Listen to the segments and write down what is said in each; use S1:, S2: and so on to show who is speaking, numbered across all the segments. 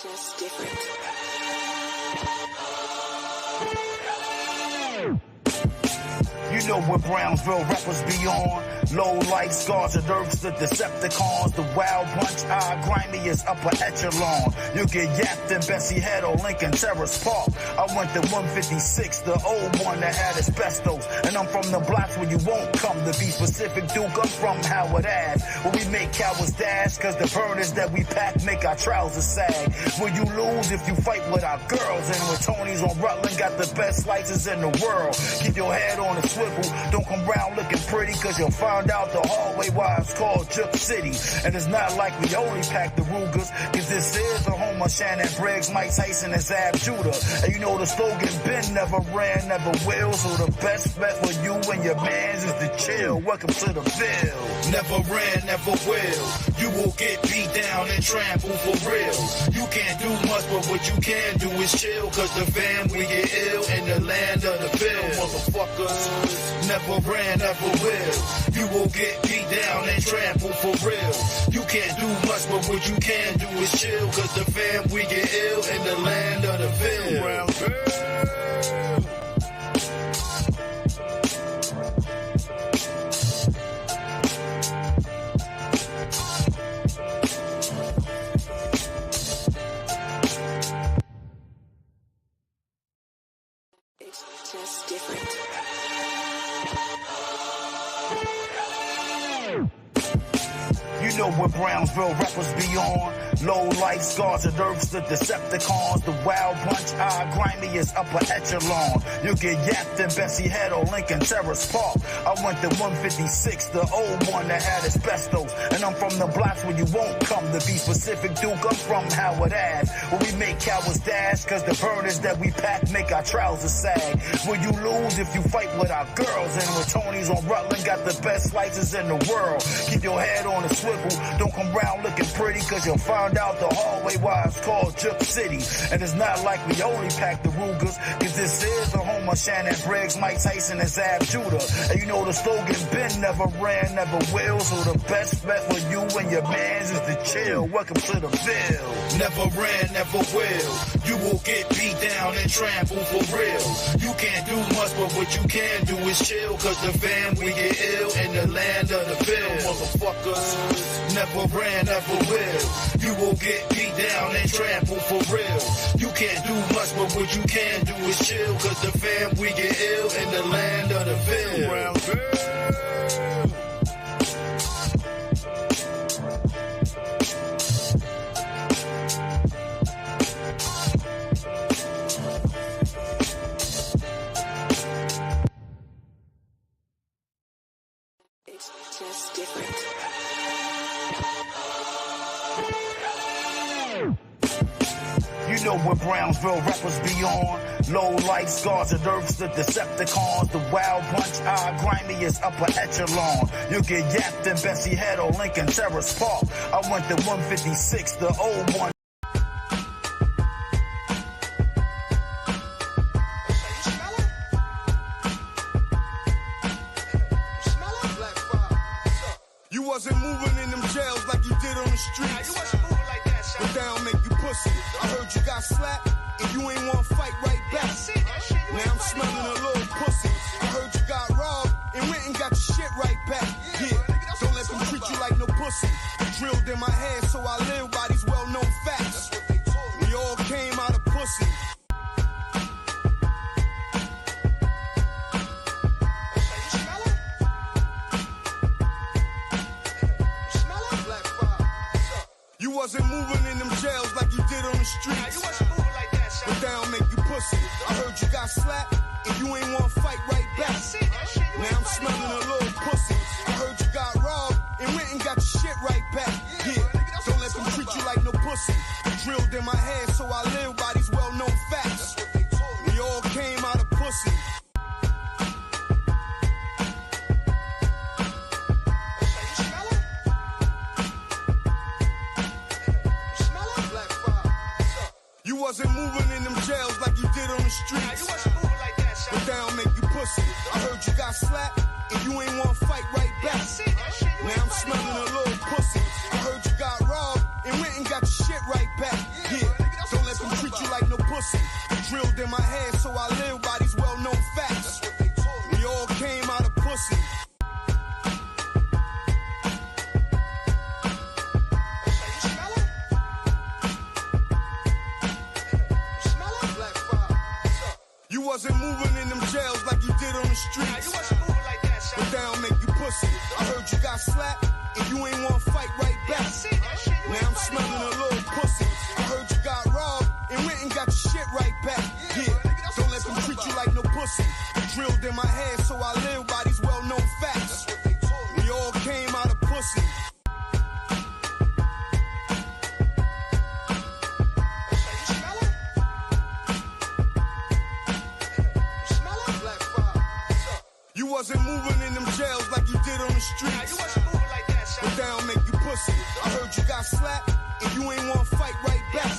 S1: just different.
S2: You know what Brownsville rappers be on. Low life scars and nerves, the Decepticons. The wild bunch, grimy is upper echelon. You get yapped in Bessie Head or Lincoln Terrace Park. I went to 156, the old one that had asbestos. And I'm from the blocks where you won't come. To be specific, Duke, I'm from Howard Ave. Where we make cowards dash, cause the burners that we pack make our trousers sag. Will you lose if you fight with our girls? And when Tony's on Rutland, got the best slices in the world. Keep your head on a swivel, don't come round looking pretty, cause you'll find out the hallway why it's called Juke City. And it's not like we only pack the Rugers, cause this is the home of Shannon Briggs, Mike Tyson, and Zab Judah. And you know the slogan, been never ran, never will. So the best bet for you and your mans is to chill. Welcome to the Ville. Never ran, never will. You will get beat down and trampled for real. You can't do much, but what you can do is chill, cause the fam, we get ill in the land of the Ville. Motherfuckers, never ran, never will. You will get beat down and trampled for real. You can't do much, but what you can do is chill, cause the fam, we get ill in the land of the Ville.
S1: It's just different.
S2: You know what Brownsville rappers be on. Low life scars and nerves, the Decepticons. The wild bunch, grimy is upper echelon. You get yapped in Bessie Head or Lincoln Terrace Park. I went to 156, the old one that had asbestos. And I'm from the blocks where you won't come. To be specific, Duke, I'm from Howard Ave. Where we make cowards dash, cause the burners that we pack make our trousers sag. Will you lose if you fight with our girls? And when Tony's on Rutland, got the best slices in the world. Keep your head on a swivel, don't come round looking pretty, cause you'll find out the hallway why it's called Juke City. And it's not like we only pack the Rugers, cause this is the home of Shannon Briggs, Mike Tyson, and Zab Judah. And you know the slogan, been never ran, never will. So the best bet for you and your mans is to chill. Welcome to the Ville. Never ran, never will. You will get beat down and trampled for real. You can't do much, but what you can do is chill, cause the fam, we get ill in the land of the Ville. Motherfuckers, never ran, never will. You will get beat down and trampled for real. You can't do much, but what you can do is chill, cause the fam, we get ill in the land of the Ville.
S1: It's just different.
S2: You know what Brownsville rappers be on. Low life scars and nerves, the Decepticons. The wild bunch, grimy is upper echelon. You get yapped in Bessie Head or Lincoln Terrace Park. I went to 156, the old one.
S3: You wasn't moving in them jails like you did on the streets. You wasn't moving like that, son. But that don't make you pussy. I heard you got slapped and you ain't want to fight right back. Now I'm smelling a little pussy. I heard you got robbed and went and got your shit right back. Yeah, don't let them treat you like no pussy. Drilled in my head so I live by these well-known facts. We all came out of pussy. You wasn't moving in them jails like you did on the streets. You wasn't moving like that, son. But that don't make you pussy. I heard you got slapped and you ain't want to fight right back. Now I'm smelling a little pussy. I heard you got robbed and went and got your shit right back. Yeah, don't let them treat you like no pussy. Drilled in my head so I live by these well-known facts. We all came out of pussy. You wasn't moving in them jails like you did on the streets. You wasn't moving like that, son. But that don't make you pussy. I heard you got slapped and you ain't want to fight right back. Now I'm smelling a little pussy. I heard you got robbed and went and got your shit right back. Yeah, But down make you pussy. I heard you got slapped, and you ain't wanna fight right back. Now I'm smelling a little pussy. I heard you got robbed, and went and got your shit right back. Yeah, don't let them treat you like no pussy. Drilled in my head, so I live by these well-known facts. We all came out of pussy. You wasn't moving in them jails like you did on the streets. But down make you pussy. I heard you got slapped, and you ain't wanna fight right back.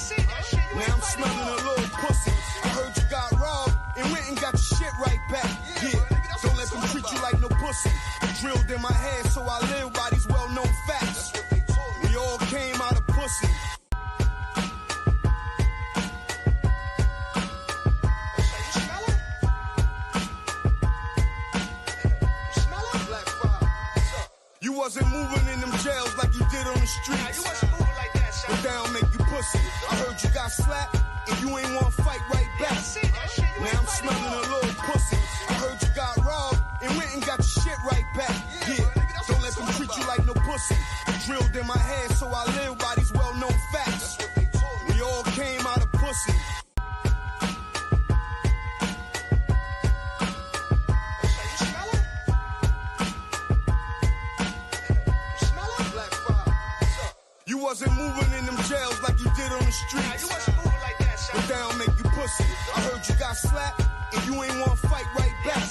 S3: Now I'm smelling a little pussy. I heard you got robbed, and went and got your shit right back. Yeah, don't let them treat you like no pussy. Drilled in my head, so I live by these well-known facts. We all came out of pussy. You wasn't moving in them jails like you did on the streets. But down make you pussy. I heard you got slapped, and you ain't wanna fight right back. Now I'm smelling a little pussy. I heard you got robbed, and went and got your shit right back. Yeah, don't let them treat you like no pussy. Drilled in my head, so I live by these well-known facts. We all came out of pussy. You wasn't moving in them jails like you did on the streets. But down make you pussy. I heard you got slapped, and you ain't wanna fight right back.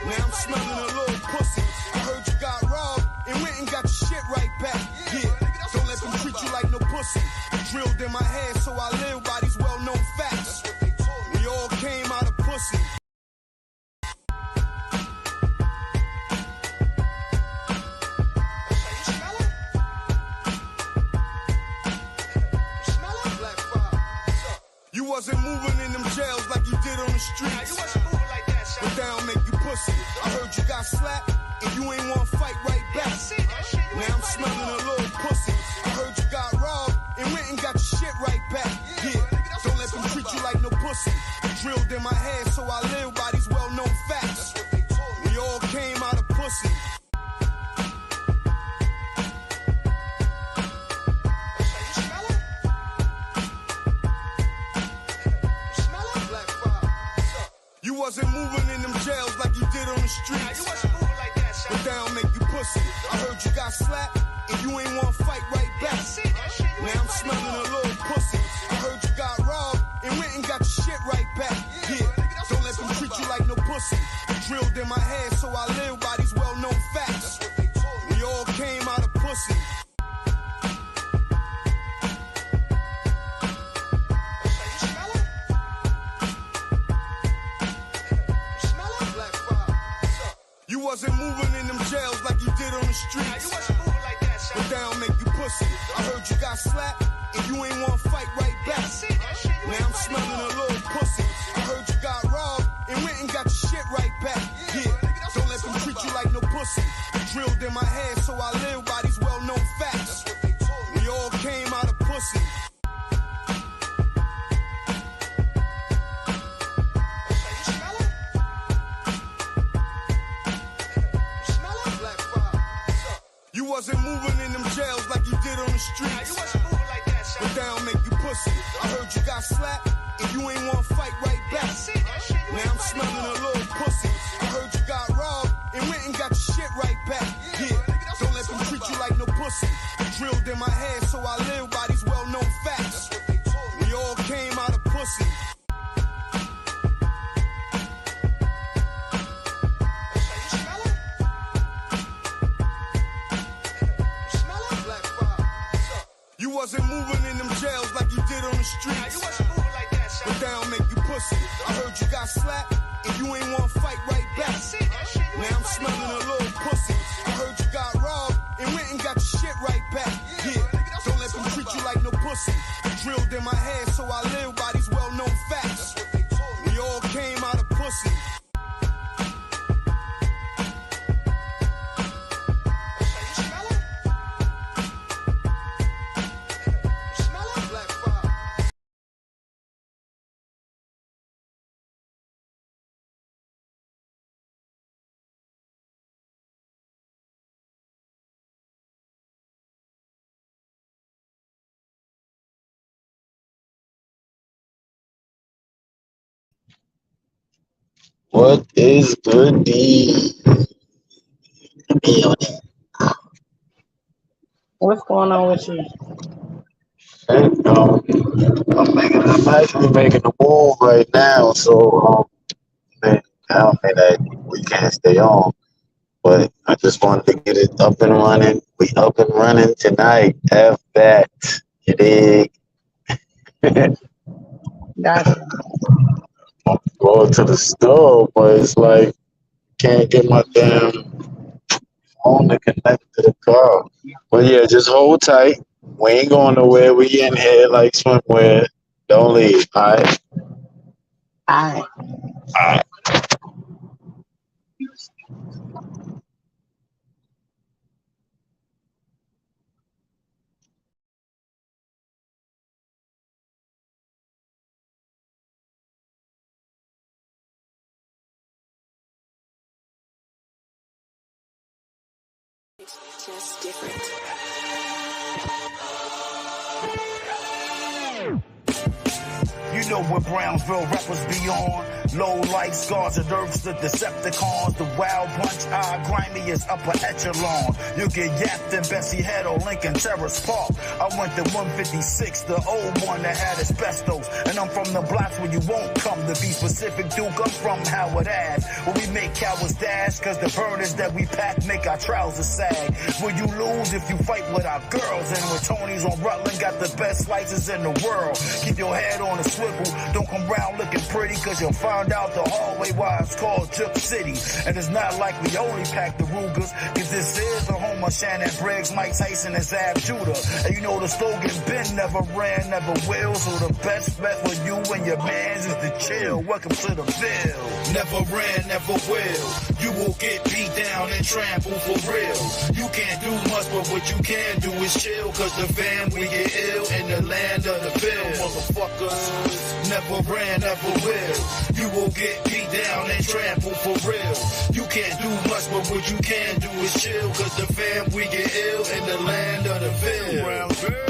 S3: Now I'm smelling a little pussy. I heard you got robbed, and went and got your shit right back. Yeah, don't let them treat you like no pussy. Drilled in my head, so I live by these well-known facts. We all came out of pussy. You wasn't moving in them jails like you did on the streets. But down make you pussy. I heard you got slapped, and you ain't wanna fight right back. Now I'm smelling a little pussy. I heard you got robbed, and went and got your shit right back. Yeah, don't let them treat you like no pussy. Drilled in my head, so I live by these well-known facts. We all came out of pussy. You wasn't moving in them jails like you did on the streets. But down make you pussy. I heard you got slapped, and you ain't wanna fight right back. Now I'm smelling a little pussy. I heard you got robbed, and went and got your shit right back. Yeah, don't let them treat you like no pussy. Drilled in my head, so I live by these well-known facts. We all came out of pussy. You wasn't moving in them jails like you did on the streets. But down make you pussy. I heard you got slapped, and you ain't wanna fight right back. Now I'm smelling a little pussy. I heard you got robbed, and went and got your shit right back. Yeah, don't let them treat you like no pussy. Drilled in my head, so I live by these well-known facts. We all came out of pussy. You wasn't moving in them jails like you did on the streets. But down make you pussy. I heard you got slapped, and you ain't wanna fight right back. Now I'm smelling a little pussy. I heard you got robbed, and went and got your shit right back. Yeah, don't let them treat you like no pussy. Drilled in my head, so I live by these well-known facts. We all came out of pussy. You wasn't moving in them jails like you did on the streets. But down make you pussy. I heard you got slapped, and you ain't wanna fight right back. Now I'm smelling a little pussy. I heard you got robbed, and went and got your shit right back. Yeah, don't let them treat you like no pussy. Drilled in my head, so I live by these well-known facts. We all came out of pussy.
S4: What is good deed?
S5: What's going on with you?
S4: And, I'm actually making the move right now, so man, I don't mean that we can't stay on, but I just wanted to get it up and running. We up and running tonight. F that. You dig?
S5: Gotcha.
S4: Go to the store, but it's like can't get my damn phone to connect to the car. But yeah, just hold tight. We ain't going nowhere. We in here like swimwear. Don't leave. All right.
S5: All right.
S4: All right.
S1: It's just different.
S2: You know what Brownsville rappers be on. Low life scars and nerves, the Decepticons. The wild punch eye, grimy as upper echelon. You get yapped in Bessie Head or Lincoln Terrace Park. I went to 156, the old one that had asbestos. And I'm from the blocks where you won't come. To be specific, Duke, I'm from Howard Ave. Where we make cowards dash, cause the burners that we pack make our trousers sag. Will you lose if you fight with our girls? And when Tony's on Rutland, got the best slices in the world. Keep your head on a swivel, don't come round looking pretty, cause you'll find out the hallway why it's called Tip City. And it's not like we only pack the Rugers, cause this is the home of Shannon Briggs, Mike Tyson, and Zab Judah. And you know the slogan, Ben never ran, never will, so the best bet for you and your mans is to chill. Welcome to the Ville.
S6: Never ran, never will. You will get beat down and trampled for real. You can't do much, but what you can do is chill, cause the fam, we get ill in the land of the Ville. Motherfuckers, never ran, never will. You will get beat down and trampled for real. You can't do much, but what you can do is chill, cause the fam, we get ill in the land of the Ville. Brownsville.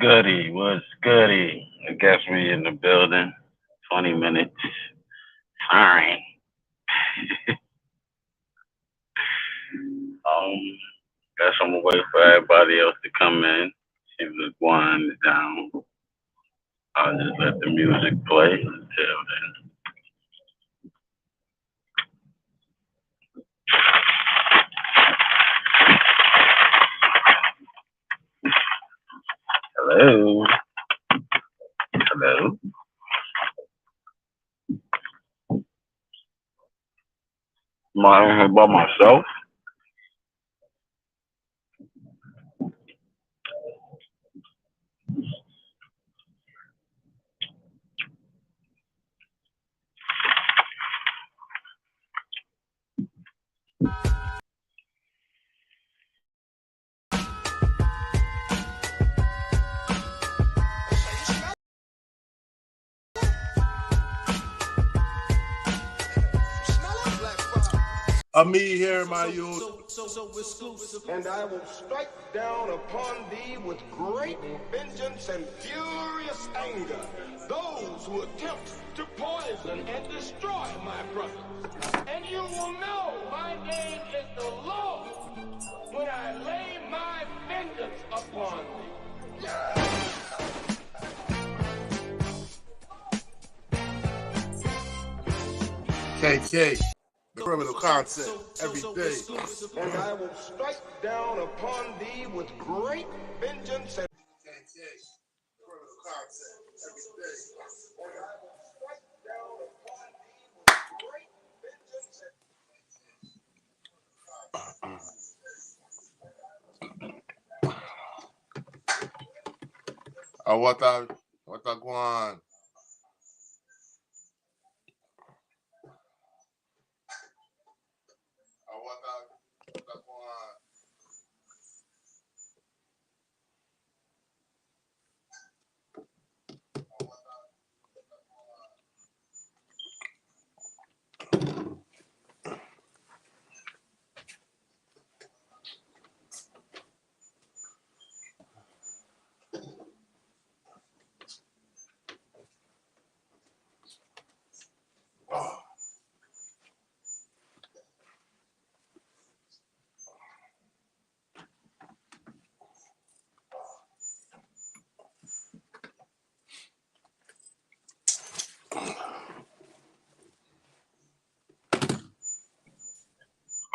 S7: goody? What's goody? I guess we in the building. 20 minutes. Sorry. Guess I'm gonna wait for everybody else to come in. See if the one is down. I'll just let the music play until then. Hello. Hello. Am I here by myself?
S8: Me here, my youth.
S3: And I will strike down upon thee with great vengeance and furious anger those who attempt to poison and destroy my brothers. And you will know my name is the Lord when I lay my vengeance upon thee.
S8: KK. Criminal content every day.
S3: And I will strike down upon thee with great vengeance and
S8: criminal content every day.
S3: And I will strike down upon thee with great vengeance
S8: and what I go on?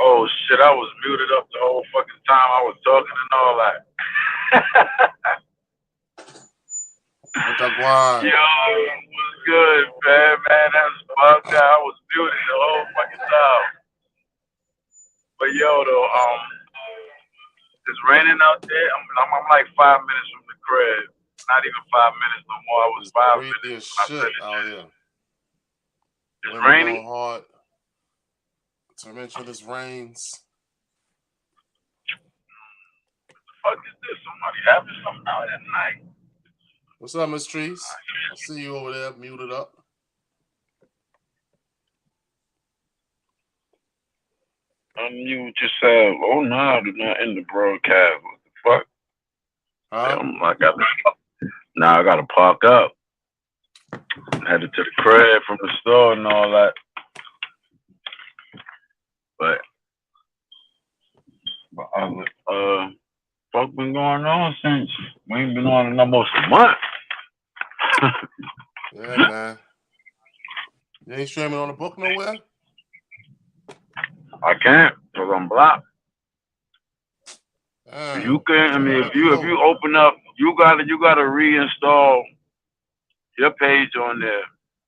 S7: Oh shit, I was muted up the whole fucking time I was talking and all that.
S8: What I go on?
S7: Yo, what's good, man? Man, that was bugged out. I was muted the whole fucking time. But yo, though, it's raining out there. I'm like 5 minutes from the crib. Not even 5 minutes no more. I was 5 minutes.
S8: Shit out here.
S7: It's raining.
S8: Hard. Torrential rains.
S7: What the fuck is this? Somebody having something out at night.
S8: What's up, Miss Trees? I see you over there, muted up.
S7: Unmute yourself. Oh no, they're not in the broadcast. What the fuck?
S8: Huh?
S7: Now I gotta park up. Headed to the crib from the store and all that. But fuck been going on since we ain't been on in almost a month.
S8: Yeah, man. You ain't streaming on the book nowhere?
S7: I can't because I'm blocked. You can. I mean, if you open up, you gotta reinstall your page on there.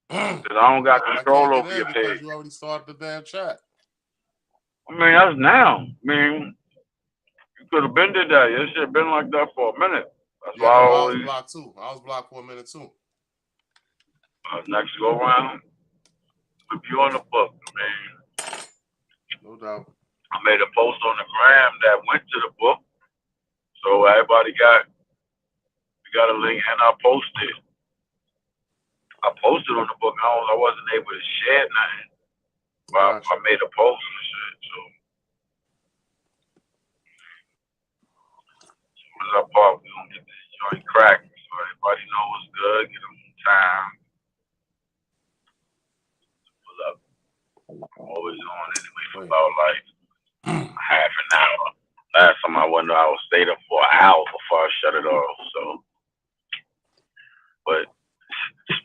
S7: Cause I don't got control over your page.
S8: You already started the damn chat.
S7: I mean, that's now. I mean, you could have been did that. It should have been like that for a minute. That's why
S8: I was blocked too. I was blocked for a minute too.
S7: Next go around, if you on the book, I mean,
S8: no doubt.
S7: I made a post on the gram that went to the book, so everybody got a link, and I posted on the book. I wasn't able to share nothing, but I made a post and shit. So as soon as I park, we gonna get this joint cracked.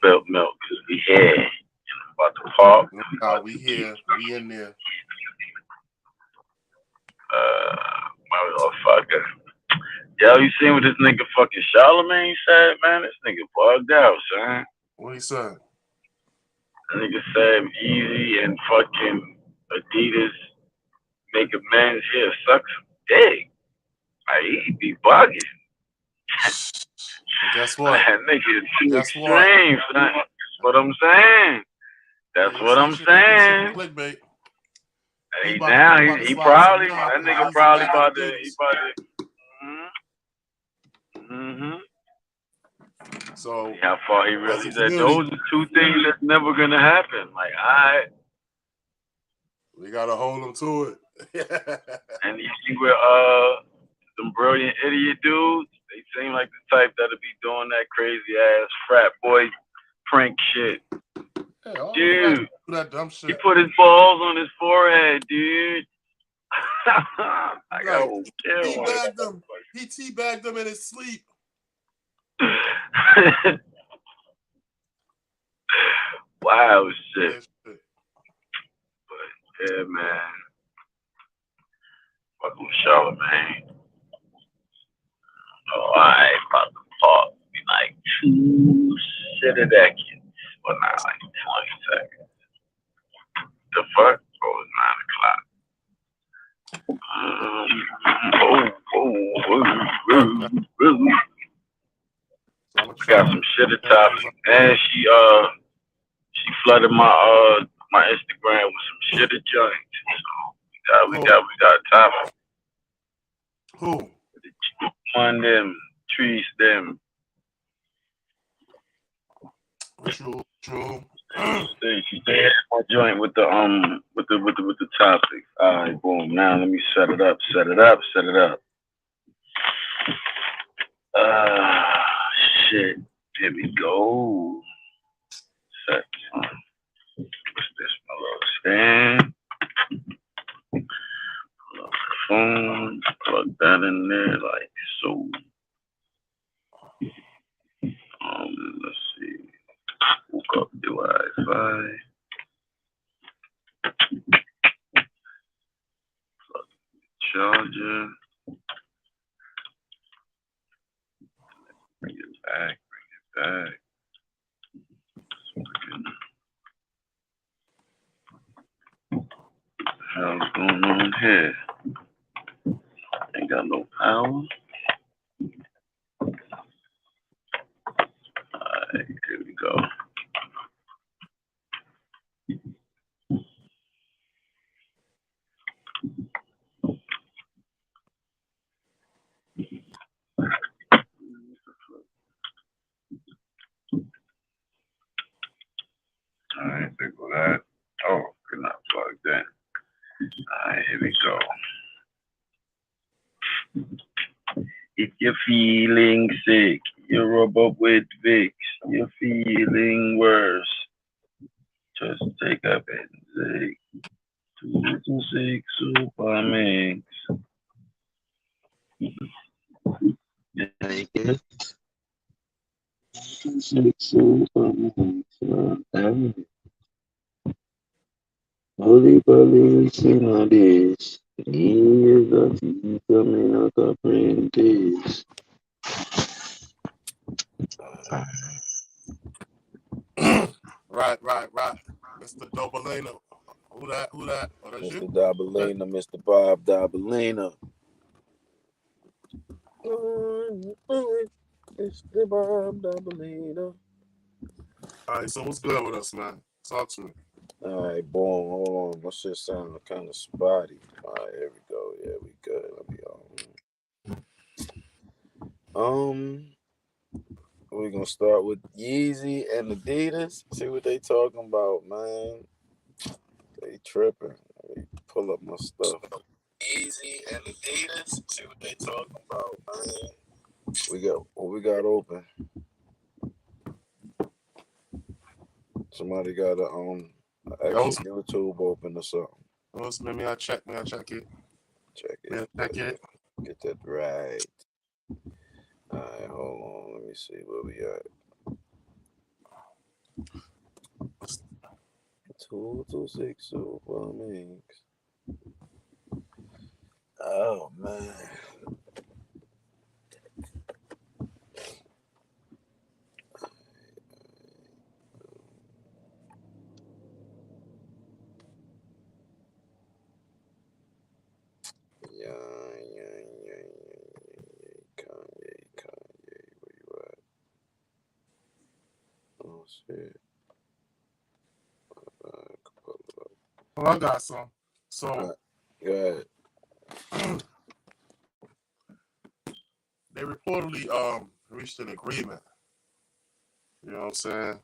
S7: spilt milk because we here. And I'm about to park.
S8: Nah, we here. We in there.
S7: Motherfucker. Yo, you seen what this nigga fucking Charlamagne said, man? This nigga bugged out, son.
S8: What he said?
S7: That nigga said Yeezy and fucking Adidas make amends here, suck some dick. Like, he be bugging.
S8: And guess what?
S7: That nigga is too
S8: Guess
S7: extreme, son. That's what I'm saying. That's what I'm saying.
S8: Clickbait.
S7: He probably, that nigga probably about to,
S8: So
S7: how far he really said those are two things that's never gonna happen. Like, alright.
S8: We gotta hold him to it.
S7: And you see where some brilliant idiot dudes, they seem like the type that'll be doing that crazy ass frat boy prank shit.
S8: Hey,
S7: dude,
S8: that dumb shit.
S7: He put his balls on his forehead, dude.
S8: Teabagged him. He teabagged him in his sleep.
S7: Wow, shit. But yeah, man. Fucking Charlamagne. Oh, I ain't about to talk. Be like 2 seconds. Well, not like 20 seconds. The fuck? Oh, it's 9 o'clock. Got some shit at top, and she flooded my my Instagram with some shit at joints. So we got top.
S8: Who?
S7: On them, trees them.
S8: True.
S7: She did my joint with the topic. All right, boom. Now let me set it up. Shit. Here we go. Set. What's this? My little stand. Pull up the phone. Plug that in there like so. Let's see. Hook up the Wi-Fi. Plug the charger. Bring it back. What the hell's going on here? Ain't got no power. Alright, here we go. Alright, there go that. Oh, could not plug that. Alright, here we go. If you're feeling sick, you rub up with Vicks. You're feeling worse, just take a Benzic. 226 Super Mix. Take it. 226 Super Mix. Holy police in a dish. He is a thief coming out of apprentice.
S8: Right. Mr. Dobalino. Who that? Oh, that's
S9: Mr.
S8: you?
S9: Dabalina, Mr. Bob Dabalina. Mr. Bob Dabalina.
S8: All right, so what's good with us, man? Talk to me.
S9: All right, boom. Hold on. My shit sound kind of spotty. All right, here we go. Yeah, we good. Let me we're gonna start with Yeezy and Adidas. See what they talking about, man. They tripping. Let me pull up my stuff. Yeezy and Adidas. See what they talking about, man. We got open. Somebody got a extra YouTube open or something.
S8: Maybe I check it.
S9: Check it.
S8: Yeah, check it.
S9: Get that right. All right, hold on. Let me see where we at. 226 plumbing. Oh man. Yeah. Kanye, where you at? Oh shit.
S8: Well, I got some. So
S9: Go ahead.
S8: they reportedly reached an agreement. You know what I'm saying?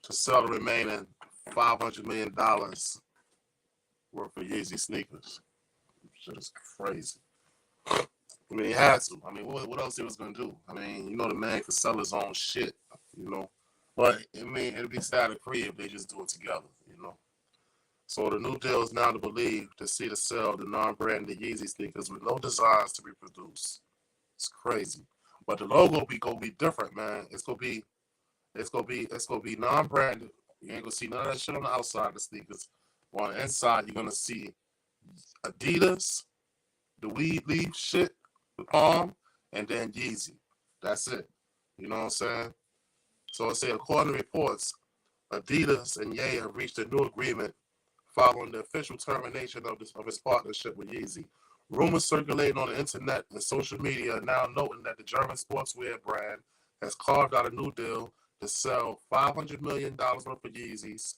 S8: To sell the remaining $500 million worth of Yeezy sneakers. Shit is crazy. I mean, he had to. I mean, what else he was gonna do? I mean, you know, the man could sell his own shit. You know, but I mean, it'd be sad to free if they just do it together. You know. So the new deal is now to believe to see the sale of the non-branded Yeezy sneakers with no designs to be produced. It's crazy, but the logo gonna be different, man. It's gonna be non-branded. You ain't gonna see none of that shit on the outside of the sneakers. But on the inside, you're gonna see Adidas, the weed leaf shit, the palm, and then Yeezy. That's it. You know what I'm saying? So I say, according to reports, Adidas and Ye have reached a new agreement following the official termination of his partnership with Yeezy. Rumors circulating on the internet and social media are now noting that the German sportswear brand has carved out a new deal to sell $500 million worth of Yeezys.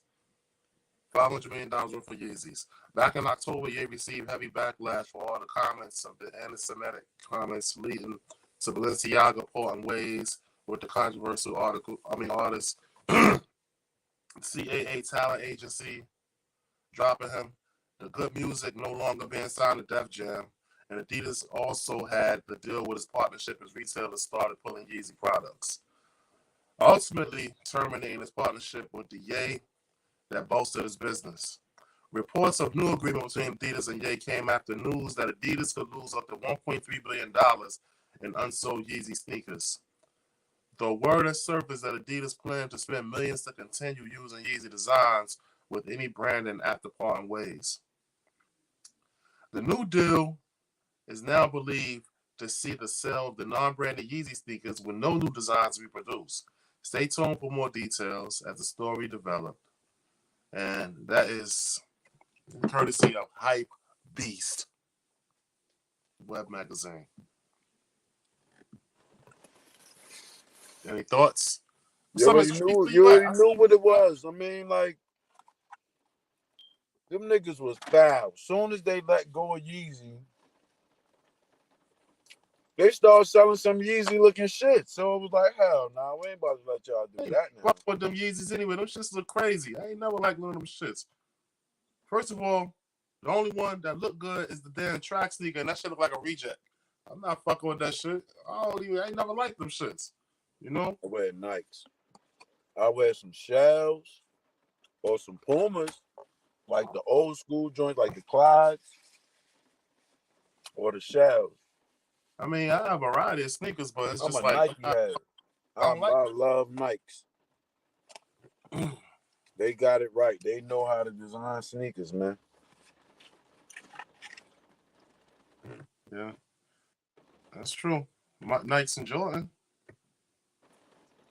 S8: $500 million worth of Yeezys. Back in October, Ye received heavy backlash for all the comments of the anti-Semitic comments leading to Balenciaga parting ways with the controversial artist CAA talent agency dropping him. The good music no longer being signed to Def Jam. And Adidas also had the deal with his partnership as retailers started pulling Yeezy products. Ultimately terminating his partnership with the Ye that bolstered his business. Reports of new agreement between Adidas and Ye came after news that Adidas could lose up to $1.3 billion in unsold Yeezy sneakers. The word has surfaced that Adidas planned to spend millions to continue using Yeezy designs with any branding after parting ways. The new deal is now believed to see the sale of the non-branded Yeezy sneakers with no new designs to be produced. Stay tuned for more details as the story develops. And that is courtesy of Hype Beast web magazine. Any thoughts?
S9: You already knew what it was. I mean, like, them niggas was foul. Soon as they let go of Yeezy, they started selling some Yeezy looking shit. So it was like, hell nah, we ain't about to let y'all do that now.
S8: Fuck with them Yeezys anyway. Them shits look crazy. I ain't never liked none of them shits. First of all, the only one that look good is the damn track sneaker, and that shit look like a reject. I'm not fucking with that shit. I ain't never liked them shits. You know?
S9: I wear Nikes. I wear some Shells or some Pumas, like the old school joints, like the Clydes or the Shells.
S8: I mean, I have a variety of sneakers, but it's
S9: I'm
S8: just
S9: a
S8: like
S9: Nike head. I love Nikes. They got it right. They know how to design sneakers, man.
S8: Yeah, that's true. Nikes and Jordan.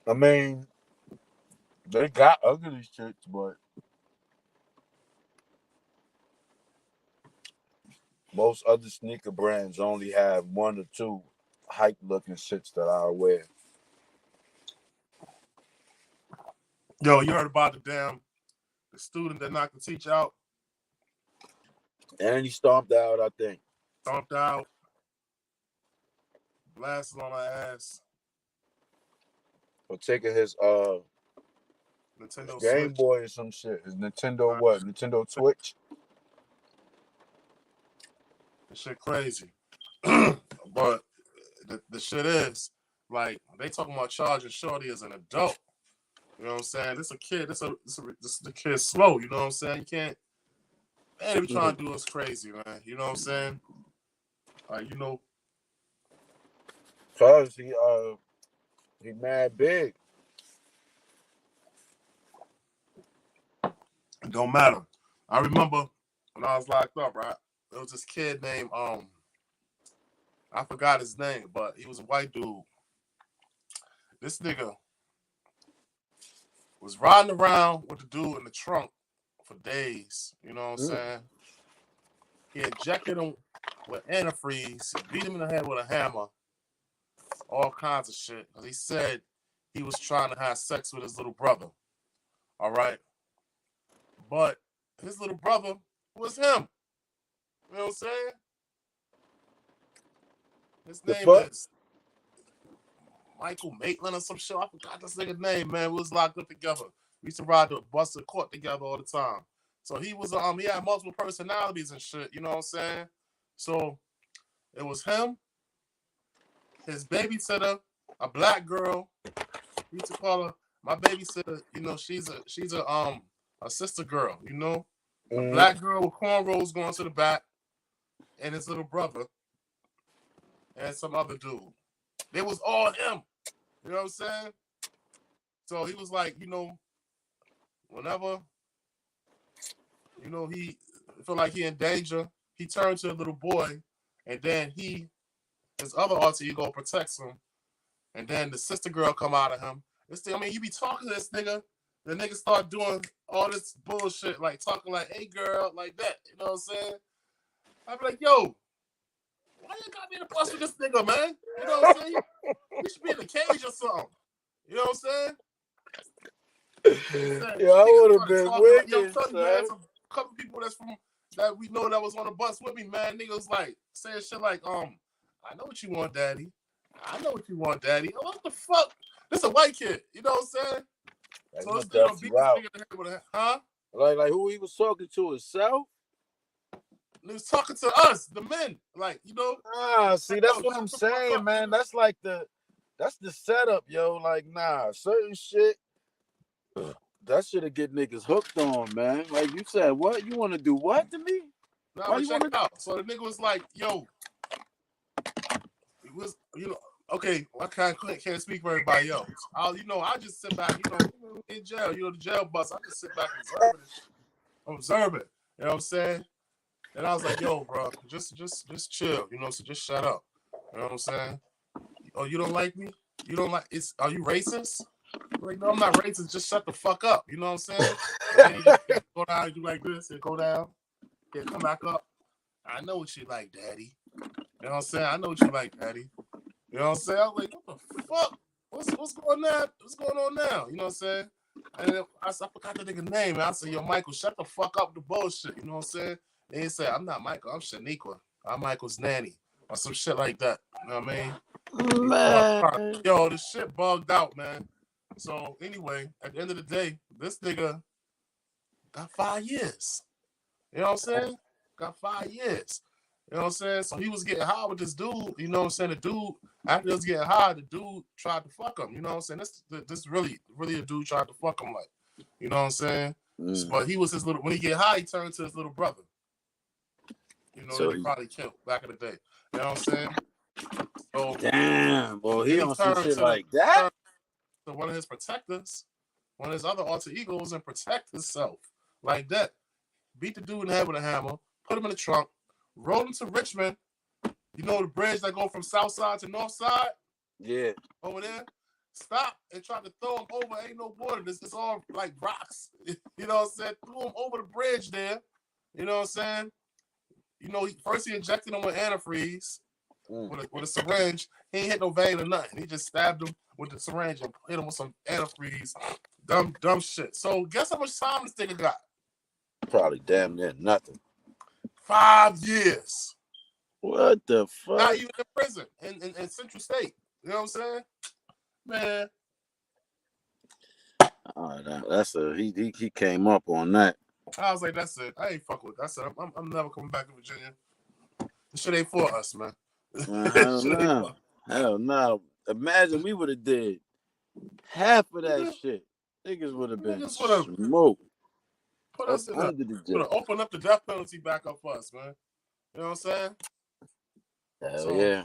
S9: I mean, they got ugly shits, but most other sneaker brands only have one or two hype looking shits that I wear.
S8: Yo, you heard about the student that knocked the teacher out?
S9: And he stomped out, I think.
S8: Stomped out. Blasted on her ass.
S9: For taking his
S8: Nintendo
S9: Game
S8: Switch.
S9: Boy or some shit. His Nintendo what? Nintendo Switch?
S8: That shit crazy. But the shit is, like, they talking about charging Shorty as an adult. You know what I'm saying? This a kid. The kid's slow. You know what I'm saying? You can't. Man, they be trying to do us crazy, man. You know what I'm saying? You know.
S9: Cause he mad big.
S8: It don't matter. I remember when I was locked up, right? There was this kid named I forgot his name, but he was a white dude. This nigga was riding around with the dude in the trunk for days. You know what I'm saying? He injected him with antifreeze, beat him in the head with a hammer, all kinds of shit. Because he said he was trying to have sex with his little brother. All right? But his little brother was him. You know what I'm saying? His name is Michael Maitland or some shit. I forgot this nigga's name, man. We was locked up together. We used to ride the bus to court together all the time. So he was he had multiple personalities and shit, you know what I'm saying? So it was him, his babysitter, a black girl. We used to call her my babysitter, you know, she's a sister girl, you know? A black girl with cornrows going to the back, and his little brother, and some other dude. They was all him. You know what I'm saying? So he was like, you know, whenever, you know, he feel like he in danger, he turned to a little boy, and then his other alter ego protects him, and then the sister girl come out of him. You be talking to this nigga, the nigga start doing all this bullshit, like talking like, hey girl, like that. You know what I'm saying? I be like, yo, why you got me in the bus with this nigga, man? You know what I'm saying? You should be in the cage or something. You know what I'm saying?
S9: Yeah, I would have been wicked,
S8: son. Man, some couple people that we know that was on the bus with me, man. Niggas like saying shit like, I know what you want, daddy. I know what you want, daddy. Oh, what the fuck? This a white kid. You know what I'm saying?
S9: Like,
S8: so this nigga beat this nigga in the head with a, huh?
S9: Like who he was talking to, himself?
S8: He was talking to us, the men. Like, you know.
S9: See, that's what I'm saying, man. That's like that's the setup, yo. Like, nah, certain shit, that should get niggas hooked on, man. Like you said, what? You want to do what to me?
S8: Nah, but check it out. So the nigga was like, yo, it was, you know, okay, I can't speak for everybody else. I just sit back, you know, in jail, you know, the jail bus. I just sit back and observe it. You know what I'm saying? And I was like, yo, bro, just chill, you know, so just shut up. You know what I'm saying? Oh, you don't like me? You don't like are you racist? I'm like, no, I'm not racist, just shut the fuck up. You know what I'm saying? And you go down and do like this and go down. Then come back up. I know what you like, daddy. You know what I'm saying? I know what you like, daddy. You know what I'm saying? I was like, what the fuck? What's going on? What's going on now? You know what I'm saying? And then I forgot the nigga name. And I said, yo, Michael, shut the fuck up with the bullshit. You know what I'm saying? And he said, I'm not Michael, I'm Shaniqua. I'm Michael's nanny. Or some shit like that. You know what I mean? Man. Yo, this shit bugged out, man. So anyway, at the end of the day, this nigga got 5 years. You know what I'm saying? Got 5 years. You know what I'm saying? So he was getting high with this dude. You know what I'm saying? The dude, after he was getting high, the dude tried to fuck him. You know what I'm saying? This really a dude tried to fuck him, like, you know what I'm saying? But he was his little, when he get high, he turned to his little brother. You know, so he probably killed back in the day. You know what I'm saying? So,
S9: damn, boy, he on some shit like that?
S8: So one of his protectors, one of his other alter egos, and protect himself like that. Beat the dude in the head with a hammer, put him in the trunk, rode him to Richmond. You know the bridge that go from south side to north side?
S9: Yeah.
S8: Over there. Stop and tried to throw him over. Ain't no water. This is all like rocks. You know what I'm saying? Threw him over the bridge there. You know what I'm saying? You know, first he injected him with antifreeze with a syringe. He ain't hit no vein or nothing. He just stabbed him with the syringe and hit him with some antifreeze. Dumb shit. So guess how much time this nigga got?
S9: Probably damn near nothing.
S8: 5 years.
S9: What the fuck?
S8: Not even in prison in Central State. You know what I'm saying? Man.
S9: That's he came up on that.
S8: I was like, that's it. I ain't fuck with that. I said, I'm never coming back to Virginia. This shit ain't for us, man.
S9: Hell no. Imagine we would have did half of that shit. Niggas would have been smoked.
S8: Put us in there. Open up the death penalty back up for us, man. You know what I'm saying?
S9: Hell yeah.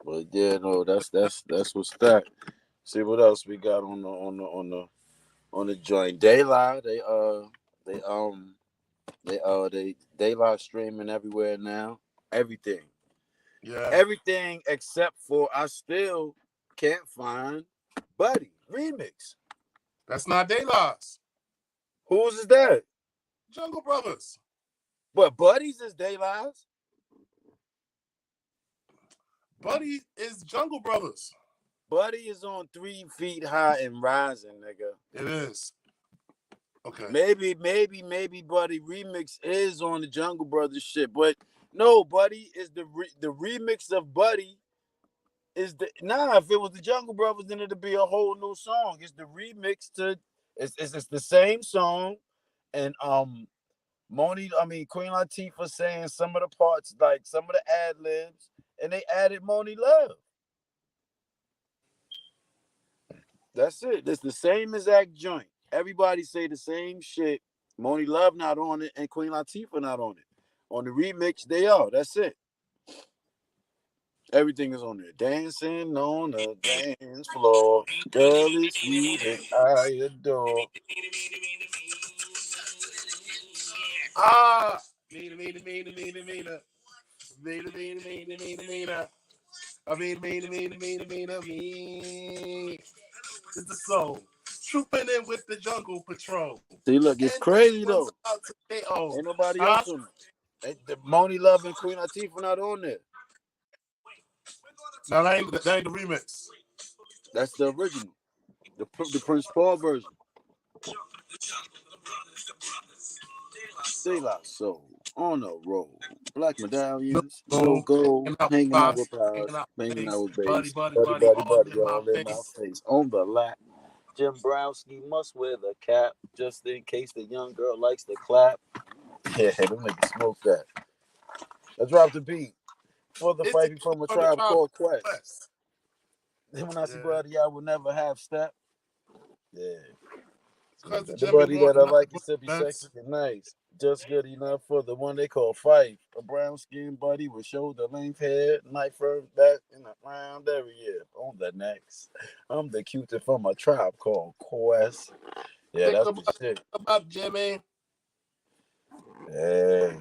S9: But yeah, no, that's what's that. See what else we got on the joint. They They live streaming everywhere now. Everything.
S8: Yeah.
S9: Everything except for I still can't find Buddy remix.
S8: That's not De La's.
S9: Whose is that?
S8: Jungle Brothers.
S9: But Buddy's is De La's?
S8: Buddy is Jungle Brothers.
S9: Buddy is on 3 Feet High and Rising, nigga.
S8: It is. Okay.
S9: Maybe Buddy remix is on the Jungle Brothers shit, but no, Buddy is the remix of Buddy is the if it was the Jungle Brothers, then it'd be a whole new song. It's the remix to it's the same song, and Queen Latifah saying some of the parts, like some of the ad libs, and they added Moni Love. That's it. It's the same exact joint. Everybody say the same shit. Moni Love not on it, and Queen Latifah not on it. On the remix, they are. That's it. Everything is on there. Dancing on the dance floor. Girl is sweet and I adore.
S8: It's the soul. Trooping in with the Jungle Patrol.
S9: See, look, it's crazy though. Ain't nobody else on it. The Moni Love and Queen Latifah not on there.
S8: No, that ain't the remix.
S9: That's the original. The Prince Paul version. They like so on the road. Black medallions, so gold, hanging out with pals, hanging out with babies. Buddy, all in my face. On the lap. Jim Browski must wear the cap just in case the young girl likes to clap. Yeah, them niggas smoke that. I dropped the beat for the Fighting from a Tribe Called Quest. Then when I see Buddy, I will never have step. Yeah. The buddy that I like is to be sexy and nice. Just good enough for the one they call Fife. A brown skinned buddy with shoulder length hair, knife firm back and around every year. On the next. I'm the cutest from a tribe called Quest. Yeah, that's the shit.
S8: About Jimmy.
S9: Yeah.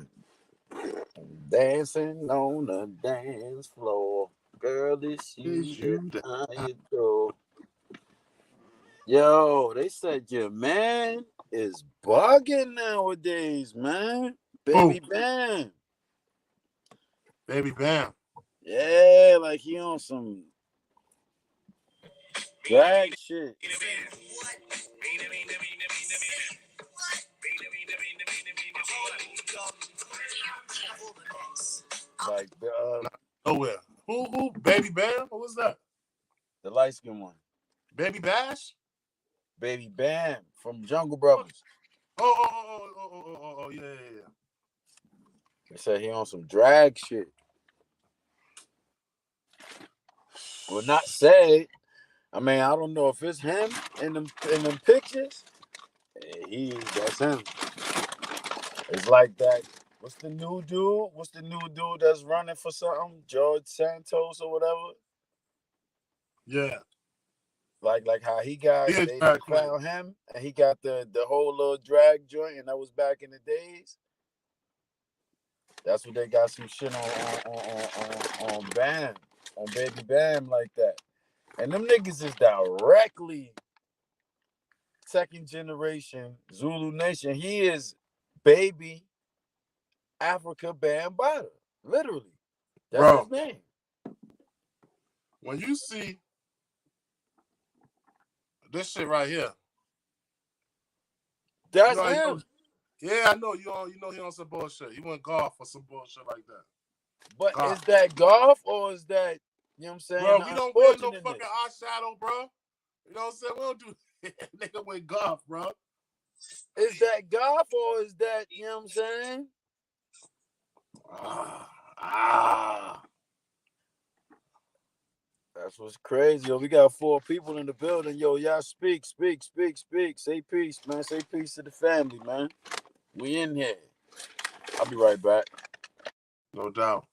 S9: Dancing on the dance floor. Girl, it's you that I adore. Yo, they said your man is bugging nowadays, man. Baby Bam.
S8: Baby Bam.
S9: Yeah, like he on some drag shit. Like
S8: nowhere. Who? Baby Bam? What was that?
S9: The light skin one.
S8: Baby Bash?
S9: Baby Bam from Jungle Brothers.
S8: Oh, yeah.
S9: They said he on some drag shit. Well, not said. I mean, I don't know if it's him in them pictures. That's him. It's like that. What's the new dude that's running for something? George Santos or whatever?
S8: Yeah.
S9: Like how he got they found him and he got the whole little drag joint, and that was back in the days. That's what they got some shit on Bam, on Baby Bam like that. And them niggas is directly second generation Zulu Nation. He is Baby Africa Bambaataa. Literally. That's his name.
S8: When you see this shit right here.
S9: That's him.
S8: Yeah, I know you know he on some bullshit. He went golf or some bullshit like that.
S9: But golf. Is that golf or is that, you know what I'm saying?
S8: Bro, we don't wear no fucking eyeshadow, bro. You know what I'm saying? We don't do nigga went golf, bro.
S9: Is that golf or is that, you know what I'm saying? That's what's crazy. Yo, we got 4 people in the building. Yo, y'all speak. Say peace, man. Say peace to the family, man. We in here. I'll be right back.
S8: No doubt.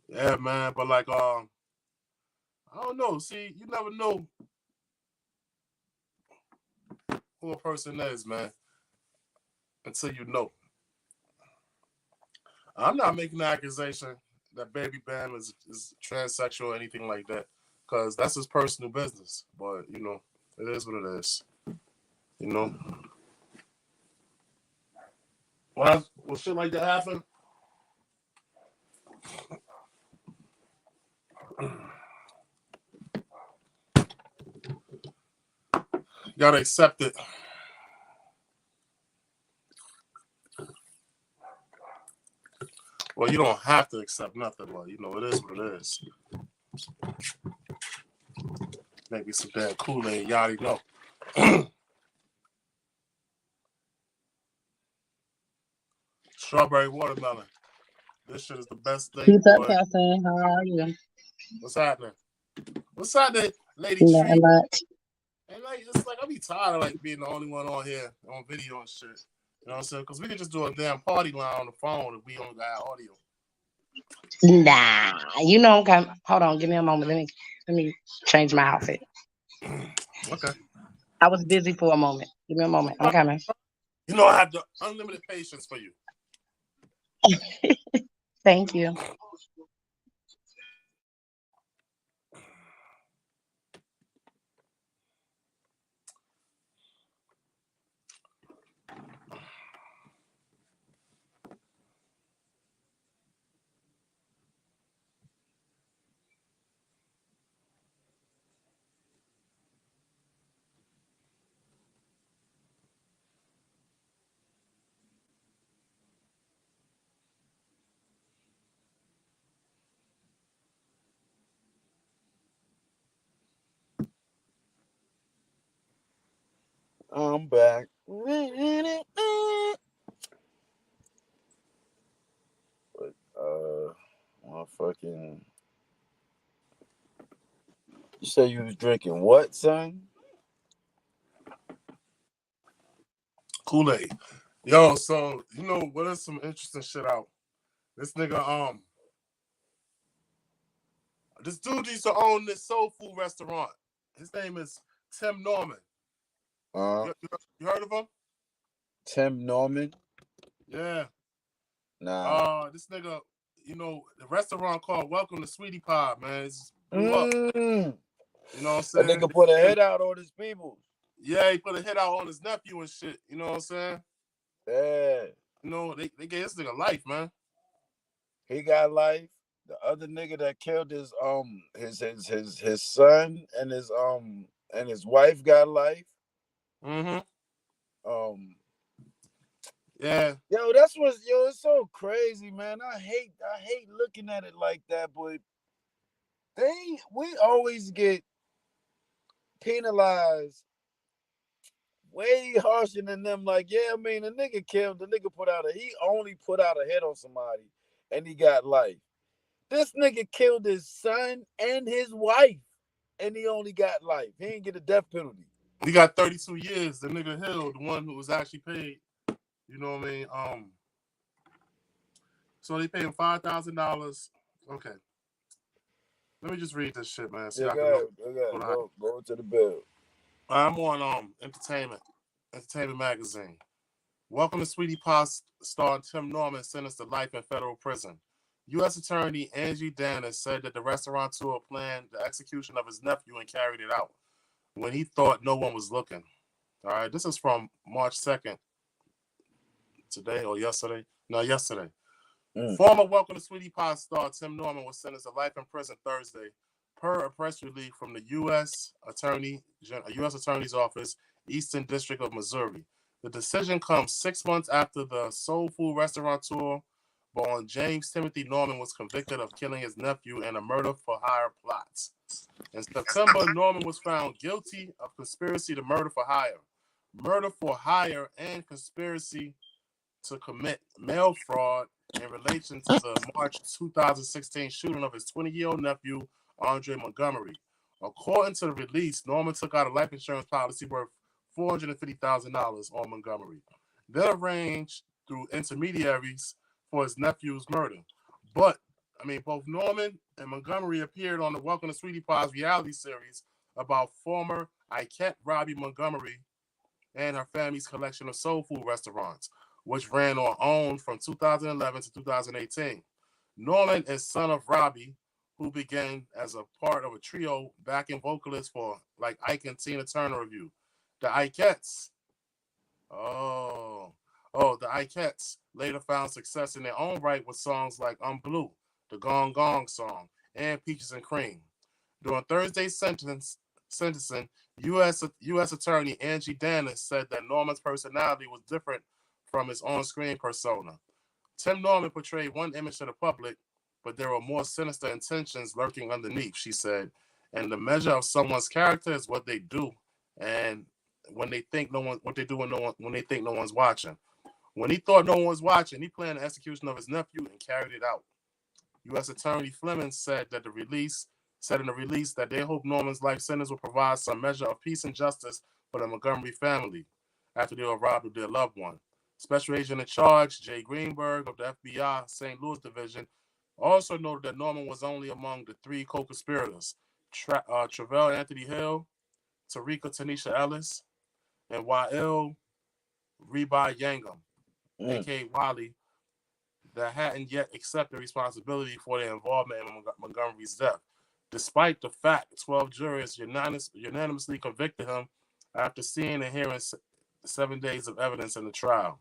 S8: Yeah, man. But like, I don't know. See, you never know who a person is, man, until you know. I'm not making the accusation that Baby Bam is transsexual or anything like that, because that's his personal business. But, you know, it is what it is. You know? When shit like that happen, you gotta accept it. Well, you don't have to accept nothing, but, you know, it is what it is. Maybe some damn Kool-Aid, you already know. Strawberry watermelon. This shit is the best thing.
S5: Keep up, Captain. How are you?
S8: What's happening? What's happening, Lady
S5: Not
S8: Tree?
S5: much.
S8: And like, it's like I be tired of like being the only one on here on video and shit. You know what I'm saying? Because we could just do a damn party line on the phone if we only got audio.
S5: Nah, you know I'm coming. Hold on, give me a moment. Let me change my outfit.
S8: Okay.
S5: I was busy for a moment. Give me a moment. I'm coming.
S8: You know I have the unlimited patience for you.
S5: Thank you.
S9: I'm back. But motherfucking. You say you was drinking what, son?
S8: Kool-Aid. Yo, so you know what is some interesting shit out? This nigga, this dude used to own this soul food restaurant. His name is Tim Norman. You heard of him?
S9: Tim Norman?
S8: Yeah.
S9: Nah.
S8: This nigga, you know, the restaurant called Welcome to Sweetie Pie, man. It's blew up. You know what I'm saying?
S9: That nigga put a head out on his people.
S8: Yeah, he put a hit out on his nephew and shit. You know what I'm saying?
S9: Yeah.
S8: You know, they gave this nigga life, man.
S9: He got life. The other nigga that killed his son and his wife got life.
S8: Mm-hmm. Yeah.
S9: Yo, that's what it's so crazy, man. I hate looking at it like that, but we always get penalized way harsher than them. Like, yeah, I mean, the nigga he only put out a hit on somebody and he got life. This nigga killed his son and his wife and he only got life. He didn't get a death penalty.
S8: He got 32 years. The nigga Hill, the one who was actually paid. You know what I mean? So they paid him $5,000. Okay. Let me just read this shit, man. So
S9: Go to the bill.
S8: I'm on Entertainment Magazine. Welcome to Sweetie Pie star Tim Norman sentenced to life in federal prison. U.S. Attorney Angie Dennis said that the restaurateur planned the execution of his nephew and carried it out when he thought no one was looking. All right, this is from March 2nd. Today or yesterday? No, yesterday. Former Welcome to Sweetie Pie star Tim Norman was sentenced to life in prison Thursday, per a press release from the U.S. Attorney's Office, Eastern District of Missouri. The decision comes 6 months after the soul food restaurateur born James Timothy Norman was convicted of killing his nephew in a murder-for-hire plot. In September, Norman was found guilty of conspiracy to murder for hire, and conspiracy to commit mail fraud in relation to the March 2016 shooting of his 20-year-old nephew, Andre Montgomery. According to the release, Norman took out a life insurance policy worth $450,000 on Montgomery, then arranged through intermediaries for his nephew's murder. Both Norman and Montgomery appeared on the Welcome to Sweetie Pie's reality series about former Ikette Robbie Montgomery and her family's collection of soul food restaurants, which ran on OWN from 2011 to 2018. Norman is son of Robbie, who began as a part of a trio backing vocalists for like Ike and Tina Turner Review. The Ikettes. The Ikettes later found success in their own right with songs like I'm Blue, the Gong Gong song, and Peaches and Cream. During Thursday's sentencing, U.S. Attorney Angie Dennis said that Norman's personality was different from his on-screen persona. Tim Norman portrayed one image to the public, but there were more sinister intentions lurking underneath, she said. And the measure of someone's character is what they do, and when they think what they do when they think no one's watching. When he thought no one was watching, he planned the execution of his nephew and carried it out. U.S. Attorney Fleming said in the release that they hope Norman's life sentence will provide some measure of peace and justice for the Montgomery family after they were robbed of their loved one. Special Agent in charge, Jay Greenberg of the FBI St. Louis Division, also noted that Norman was only among the three co-conspirators, Travell Anthony Hill, Tarika Tanisha Ellis, and Wael Reba Yangam, a.k.a. Wally, that hadn't yet accepted responsibility for their involvement in Montgomery's death, despite the fact 12 jurors unanimously convicted him after seeing and hearing 7 days of evidence in the trial.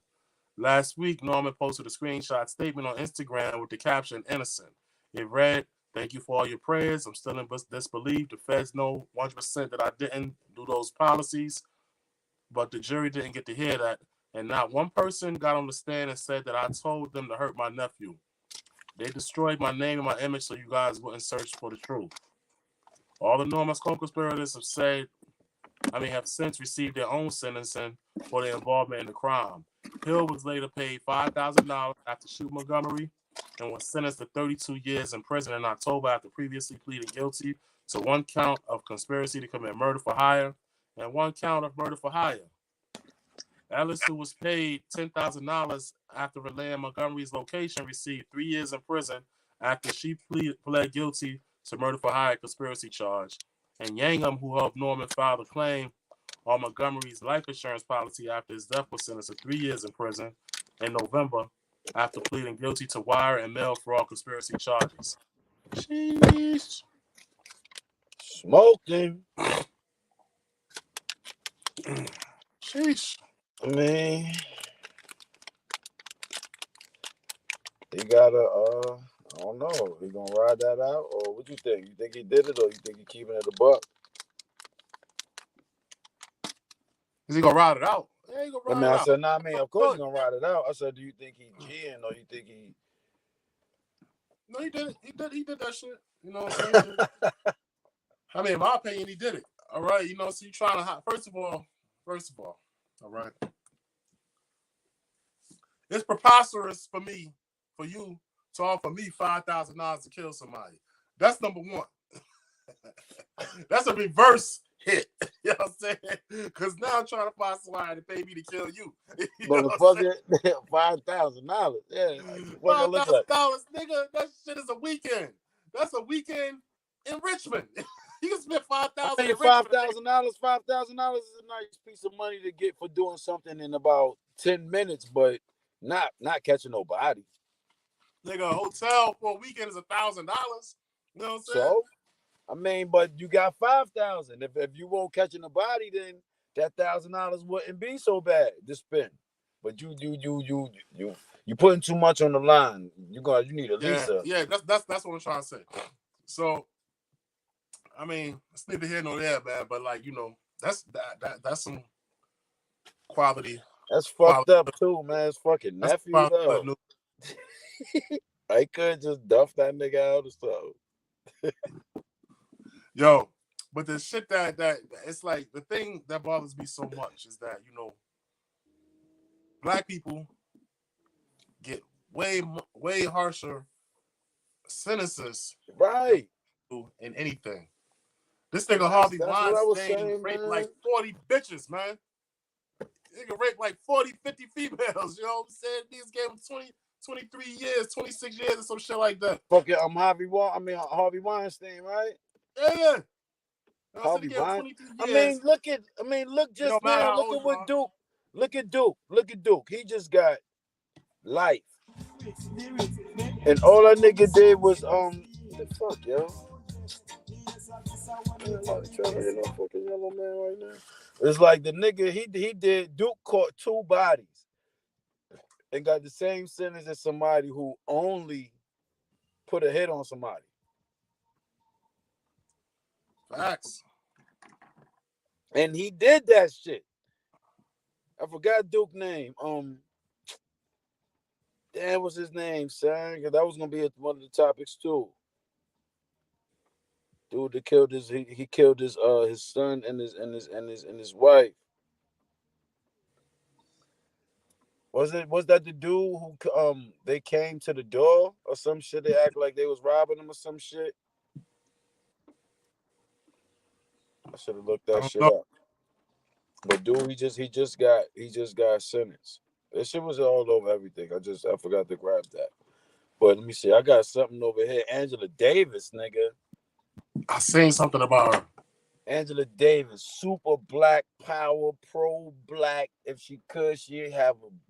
S8: Last week, Norman posted a screenshot statement on Instagram with the caption, "Innocent." It read, "Thank you for all your prayers. I'm still in disbelief. The feds know 100% that I didn't do those policies, but the jury didn't get to hear that. And not one person got on the stand and said that I told them to hurt my nephew. They destroyed my name and my image so you guys wouldn't search for the truth. All the Norman's co-conspirators have since received their own sentencing for their involvement in the crime. Hill was later paid $5,000 after shooting Montgomery and was sentenced to 32 years in prison in October after previously pleading guilty to one count of conspiracy to commit murder for hire and one count of murder for hire. Ellis, who was paid $10,000 after relaying Montgomery's location, received 3 years in prison after she pled guilty to murder for hire conspiracy charge. And Yangam, who helped Norman file a claim on Montgomery's life insurance policy after his death, was sentenced to 3 years in prison in November after pleading guilty to wire and mail fraud conspiracy charges. Sheesh.
S9: Smoking.
S8: Sheesh.
S9: I mean, he gotta, I don't know. He gonna ride that out, or what you think? You think he did it, or you think he keeping it a buck?
S8: Is he gonna ride it out? Yeah, he gonna ride it out.
S9: I said, nah, I mean, of course he's gonna ride it out. I said, do you think he G'ing, or you think he?
S8: No, he did it. He did that shit. You know what I'm saying? I mean, in my opinion, he did it. All right, you know, so you trying to first of all, all right. It's preposterous for you to offer me $5,000 to kill somebody. That's number one. That's a reverse hit. You know what I'm saying? Because now I'm trying to find somebody to pay me to kill you.
S9: Motherfucker, $5,000. Yeah.
S8: $5,000, nigga. That shit is a weekend. That's a weekend enrichment. You can spend $5,000.
S9: $5,000 is a nice piece of money to get for doing something in about 10 minutes, but not catching nobody.
S8: Nigga, a hotel for a weekend is $1,000. You know what I'm saying?
S9: So, I mean, but you got $5,000. If you won't catching a body, then that $1,000 wouldn't be so bad to spend. But you putting too much on the line. You need at least
S8: yeah. That's what I'm trying to say. So, I mean, it's neither here nor there, man. But like, you know, that's some quality.
S9: That's fucked up too, man. It's fucking nephew though. I could just duff that nigga out or something.
S8: Yo, but the shit that it's like the thing that bothers me so much is that, you know, black people get way harsher sentences,
S9: right?
S8: In anything. This nigga Harvey Weinstein raped like 40 bitches, man. Nigga raped like 40, 50 females. You know what I'm saying? These gave him 23 years, 26 years, or some shit like that.
S9: Fucking Harvey Weinstein, right?
S8: Yeah.
S9: Harvey
S8: Again,
S9: Vine.
S8: 23
S9: I
S8: years.
S9: mean, look just
S8: don't matter
S9: now.
S8: how
S9: Look
S8: old
S9: at
S8: you
S9: what
S8: are.
S9: Duke. Look at Duke. He just got life. And all that nigga did was what the fuck, yo? I'm not trying to hit no fucking yellow man right now. It's like the nigga he did. Duke caught 2 bodies and got the same sentence as somebody who only put a hit on somebody.
S8: Facts.
S9: And he did that shit. I forgot Duke's name. Damn, what's his name, son? Because that was gonna be one of the topics too. Dude that killed he killed his son and his wife. Was that the dude who they came to the door or some shit? They act like they was robbing him or some shit. I should have looked that shit up. But dude, he just got sentenced. That shit was all over everything. I forgot to grab that. But let me see. I got something over here. Angela Davis, nigga.
S8: I seen something about her.
S9: Angela Davis, super black power, pro black. If she could, she'd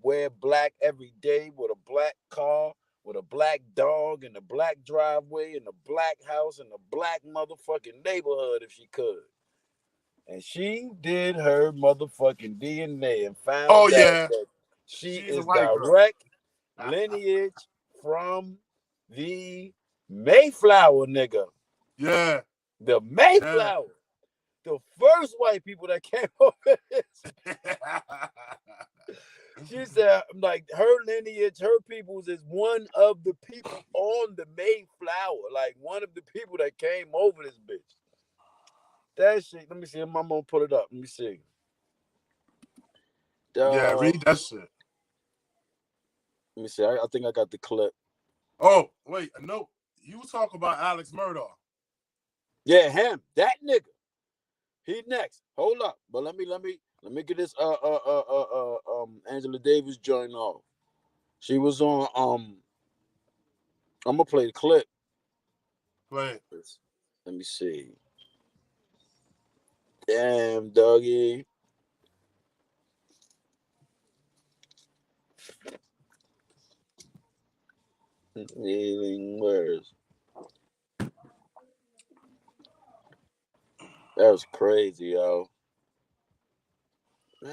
S9: wear black every day with a black car, with a black dog, and a black driveway, and a black house, and a black motherfucking neighborhood if she could. And she did her motherfucking DNA and found out that she's is direct lineage from the Mayflower, nigga.
S8: Yeah.
S9: The Mayflower. Yeah. The first white people that came over this. She said, like, her lineage, her peoples is one of the people on the Mayflower. Like, one of the people that came over this bitch. That shit, let me see. I'm gonna pull it up. Let me see.
S8: Yeah, read that shit.
S9: Let me see. I think I got the clip.
S8: Oh, wait, no. You talk about Alex Murdaugh.
S9: Yeah, him. That nigga. He next. Hold up. But let me get this Angela Davis joint off. She was on I'm gonna play the clip.
S8: Play it.
S9: Let me see. Damn, doggy. Healing words. That was crazy, yo.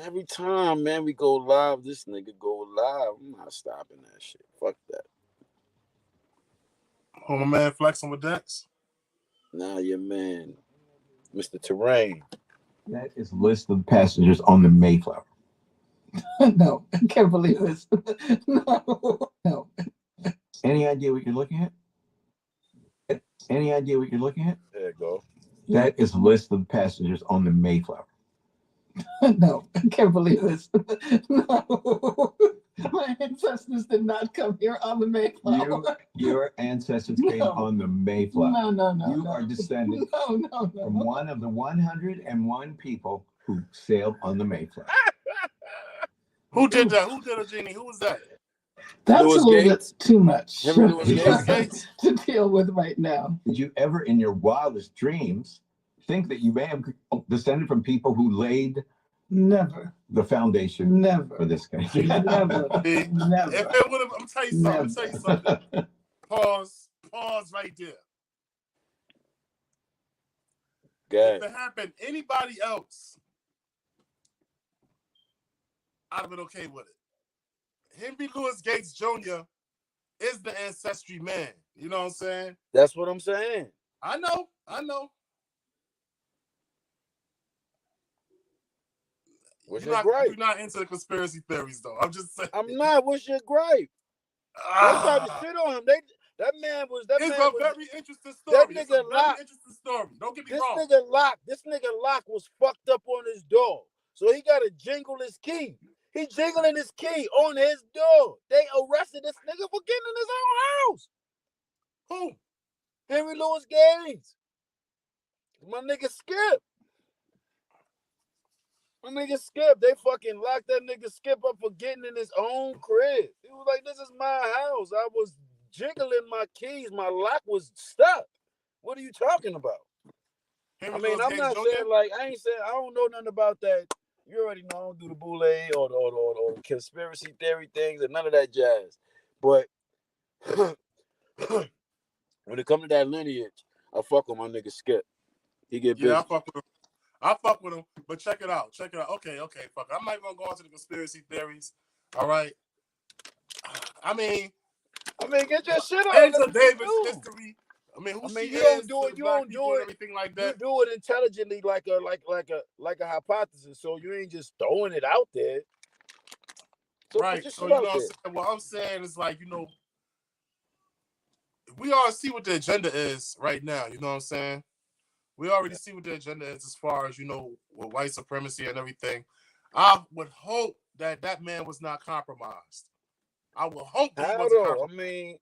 S9: Every time, man, we go live, this nigga go live. I'm not stopping that shit. Fuck that.
S8: Oh, my man flexing with Dex.
S9: Nah, your man, Mr. Terrain.
S10: That is a list of passengers on the Mayflower. No, I can't believe this. No. Any idea what you're looking at? Any idea what you're looking at?
S9: There you go.
S10: That is a list of passengers on the Mayflower. No, I can't believe this. No. My ancestors did not come here on the Mayflower. Your ancestors came on the Mayflower. No. You are descended from one of the 101 people who sailed on theMayflower.
S8: Who did that? Who did it, Jeannie? Who was that?
S10: That's Louis a little Gates. Bit too much
S8: Gates.
S10: to deal with right now. Did you ever, in your wildest dreams, think that you may have descended from people who laid the foundation for this country? Never.
S8: If it would have, I'm tell you something. Pause right there.
S9: Good.
S8: If it happened anybody else, I'd have been okay with it. Henry Louis Gates Jr. is the ancestry man. You know what I'm saying?
S9: That's what I'm saying.
S8: I know.
S9: What's your gripe?
S8: You're not into the conspiracy theories, though. I'm just saying.
S9: I'm not. What's your gripe? They tried to shit on him. That man was.
S8: It's a very interesting story.
S9: That nigga Locke.
S8: Don't get me wrong.
S9: This nigga Locke was fucked up on his door, so he got to jingle his key. He jingling his key on his door. They arrested this nigga for getting in his own house.
S8: Who?
S9: Henry Louis Gates. My nigga Skip. They fucking locked that nigga Skip up for getting in his own crib. He was like, this is my house. I was jiggling my keys. My lock was stuck. What are you talking about? I mean, I'm not saying like I ain't saying I don't know nothing about that. You already know I don't do the boule or the conspiracy theory things and none of that jazz. But when it comes to that lineage, I fuck with my nigga Skip. He get busy.
S8: Yeah, I fuck with him. But check it out. Okay, fuck. I'm not gonna go into the conspiracy theories. All right. I mean,
S9: get your shit on.
S8: Angela Davis history. I mean,
S9: you don't do it. You don't do it.
S8: Everything like that.
S9: You do it intelligently, like a hypothesis. So you ain't just throwing it out there. So
S8: right. So you know what I'm saying? What I'm saying is like, you know, we all see what the agenda is right now. You know what I'm saying? We already see what the agenda is as far as, you know, with white supremacy and everything. I would hope that man was not compromised. I would hope that he wasn't compromised.
S9: I mean,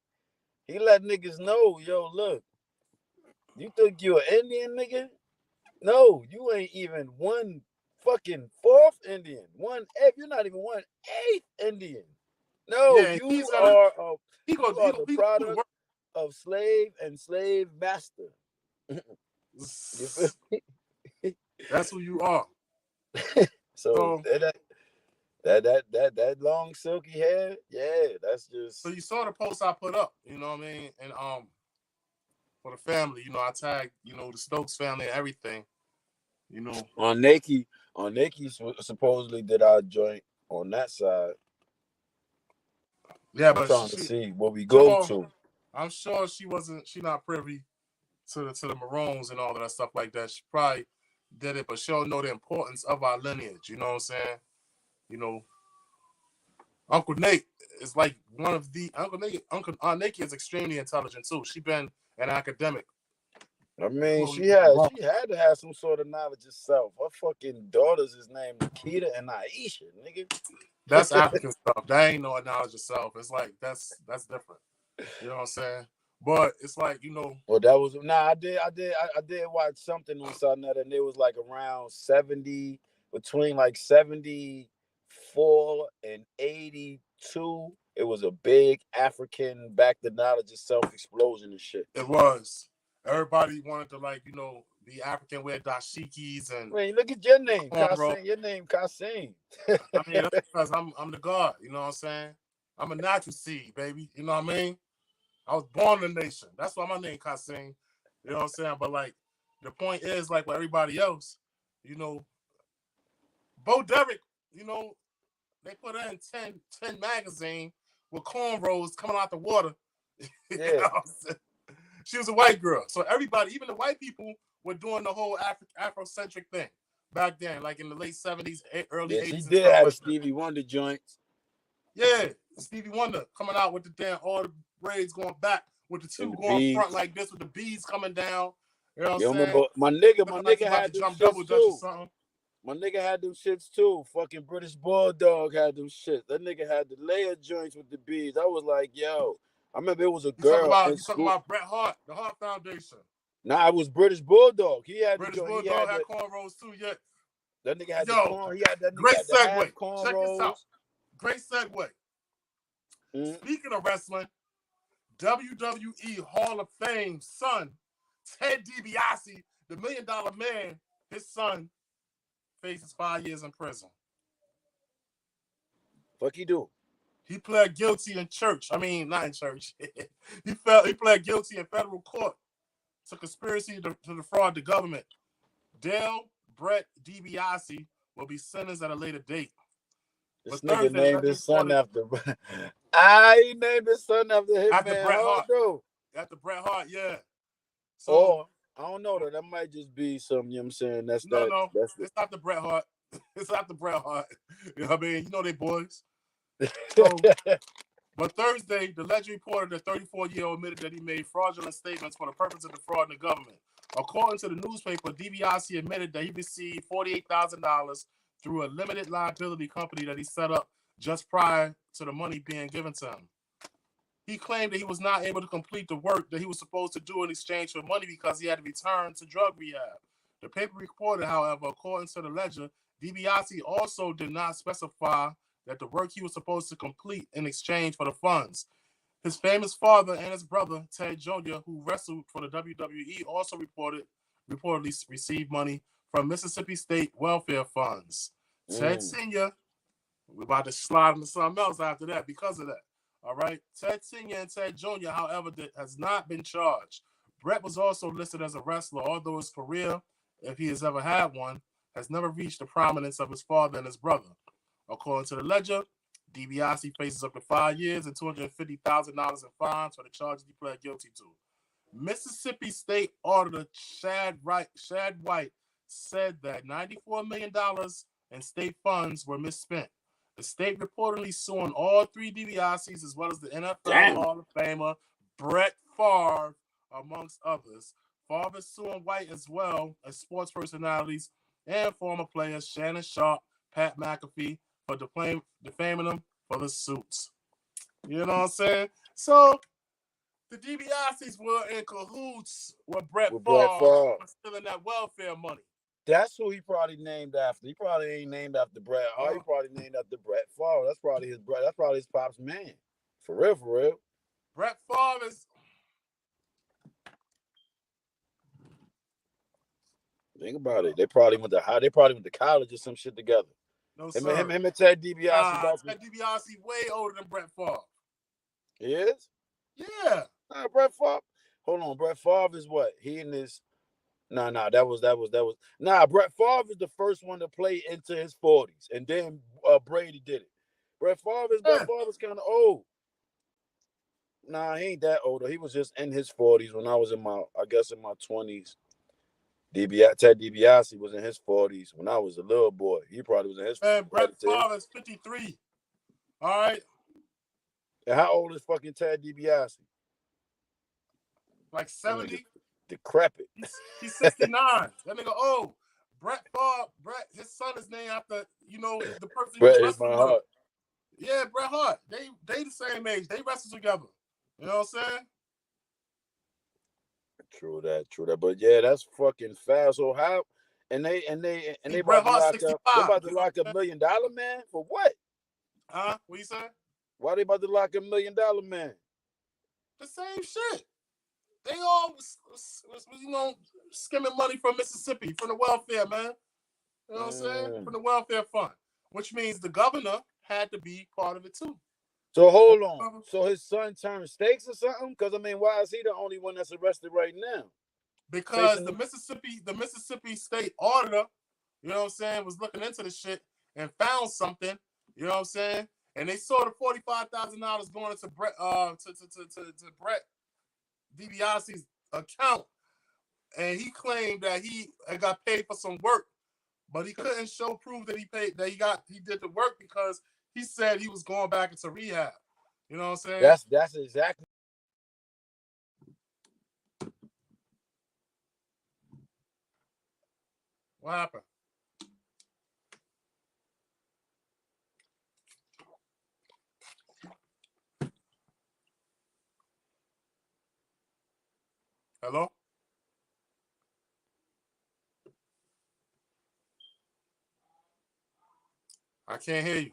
S9: he let niggas know, yo, look, you think you an Indian nigga? No, you ain't even one fucking fourth Indian. You're not even 1/8 Indian. No,
S8: yeah,
S9: you are the product of slave and slave master.
S8: That's who you are.
S9: So that long silky hair, yeah, that's just.
S8: So you saw the post I put up, you know what I mean, and for the family, you know, I tagged, you know, the Stokes family and everything, you know.
S9: On Nike supposedly did our joint on that side.
S8: Yeah,
S9: I'm
S8: but
S9: trying to see what we go to.
S8: I'm sure she not privy to the Maroons and all of that stuff like that. She probably did it, but she don't know the importance of our lineage. You know what I'm saying? You know, Uncle Nate is like one of the Aunt Nate is extremely intelligent too. She been an academic.
S9: I mean, she had to have some sort of knowledge herself. Her fucking daughters is named Nikita and Aisha, nigga.
S8: That's African stuff. That ain't no knowledge of self. It's like that's different. You know what I'm saying? But it's like, you know.
S9: Well, that was I did watch something on something and it was like around 70, between like 74 and 82. It was a big African back to knowledge of self explosion and shit.
S8: It was. Everybody wanted to, like, you know, be African, wear dashikis and.
S9: Wait, look at your name, Kasim. Your name, Kasim.
S8: I mean, that's because I'm the God. You know what I'm saying? I'm a natural seed, baby. You know what I mean? I was born in the nation. That's why my name Kasim. You know what I'm saying? But like, the point is, like, with everybody else, you know, Bo Derek, you know, they put her in 10 magazine with cornrows coming out the water.
S9: Yeah.
S8: You know what I'm saying? She was a white girl. So everybody, even the white people, were doing the whole Afrocentric thing back then, like in the late 70s, early 80s.
S9: She did have Stevie Wonder joints.
S8: Yeah, Stevie Wonder coming out with the damn, all the braids going back, with the two going beads front like this, with the beads coming down. You know what I'm saying?
S9: My nigga had them shits too. My nigga had them shits too. Fucking British Bulldog had them shit. That nigga had the layer joints with the beads. I was like, yo. I remember it was a girl.
S8: You talking about Bret Hart, the Hart Foundation.
S9: Nah, it was British Bulldog. He had
S8: British Bulldog had cornrows too. Yeah,
S9: that nigga had the corn. He had that nigga.
S8: Great segue.
S9: Check this out.
S8: Great segue. Speaking of wrestling, WWE Hall of Fame son Ted DiBiase, the $1 Million Man, his son faces 5 years in prison.
S9: Fuck he do?
S8: He pled guilty in church. I mean, not in church. He pled guilty in federal court to conspiracy to defraud the government. Dale Brett DiBiase will be sentenced at a later date.
S9: This nigga named his son after. I named his son after him.
S8: After Bret Hart. After Bret Hart, yeah.
S9: So I don't know though. That might just be some. You know what I'm saying? That's
S8: it's not the Bret Hart. It's not the Bret Hart. You know what I mean? You know they boys. So, but Thursday, the Legend reported that 34-year-old admitted that he made fraudulent statements for the purpose of defrauding the government. According to the newspaper, DiBiase admitted that he received $48,000 through a limited liability company that he set up just prior to the money being given to him. He claimed that he was not able to complete the work that he was supposed to do in exchange for money because he had to return to drug rehab. The paper reported, however, according to the Ledger, DiBiase also did not specify that the work he was supposed to complete in exchange for the funds. His famous father and his brother, Ted Jr., who wrestled for the WWE, also reported reportedly received money from Mississippi State welfare funds. Ted Sr., we're about to slide into something else after that because of that. All right. Ted Sr. and Ted Jr., however, has not been charged. Brett was also listed as a wrestler, although his career, if he has ever had one, has never reached the prominence of his father and his brother. According to the Ledger, DiBiase faces up to 5 years and $250,000 in fines for the charges he pled guilty to. Mississippi State Auditor Shad White said that $94 million in state funds were misspent. The state reportedly suing all three DiBiases as well as the NFL Hall of Famer Brett Favre, amongst others. Favre is suing White as well as sports personalities and former players Shannon Sharp, Pat McAfee for defaming them for the suits. You know what I'm saying? So the DiBiases were in cahoots with Brett Favre for stealing that welfare money.
S9: That's who he probably named after. He probably ain't named after Brett. He probably named after Brett Favre. That's probably his brother. That's probably his pop's man. For real, for real.
S8: Brett Favre is.
S9: Think about it. They probably went to college or some shit together.
S8: No,
S9: him,
S8: sir.
S9: Him and Ted DiBiase.
S8: Ted DiBiase way older than Brett Favre.
S9: He is?
S8: Yeah.
S9: Brett Favre. Hold on. Brett Favre is what? He and his. That was. Brett Favre is the first one to play into his 40s, and then Brady did it. Brett Favre is kind of old. He ain't that old. He was just in his 40s when I was in my 20s. Ted DiBiase was in his 40s when I was a little boy. He probably was in his 40s.
S8: Brett Favre is 53. All right.
S9: And how old is fucking Ted DiBiase?
S8: Like 70.
S9: Decrepit.
S8: He's 69. That nigga old. Brett Favre, his son is named after, the person
S9: Brett is my heart.
S8: Yeah, Bret Hart. They the same age. They wrestle together. You know what I'm saying?
S9: True that. But yeah, that's fucking foul. So how? And they about to lock up $1 million man for what?
S8: Huh? What you say?
S9: Why they about to lock up $1 million man?
S8: The same shit. They all skimming money from Mississippi, from the welfare, man. You know what I'm saying? From the welfare fund. Which means the governor had to be part of it too.
S9: So hold on. So his son turned stakes or something? Because why is he the only one that's arrested right now?
S8: Because the Mississippi State Auditor, you know what I'm saying, was looking into the shit and found something, you know what I'm saying? And they saw the $45,000 going into Brett to Brett DiBiase's account. And he claimed that he got paid for some work, but he couldn't show proof that he did the work because he said he was going back into rehab. You know what I'm saying?
S9: That's exactly.
S8: What happened? Hello? I can't hear you.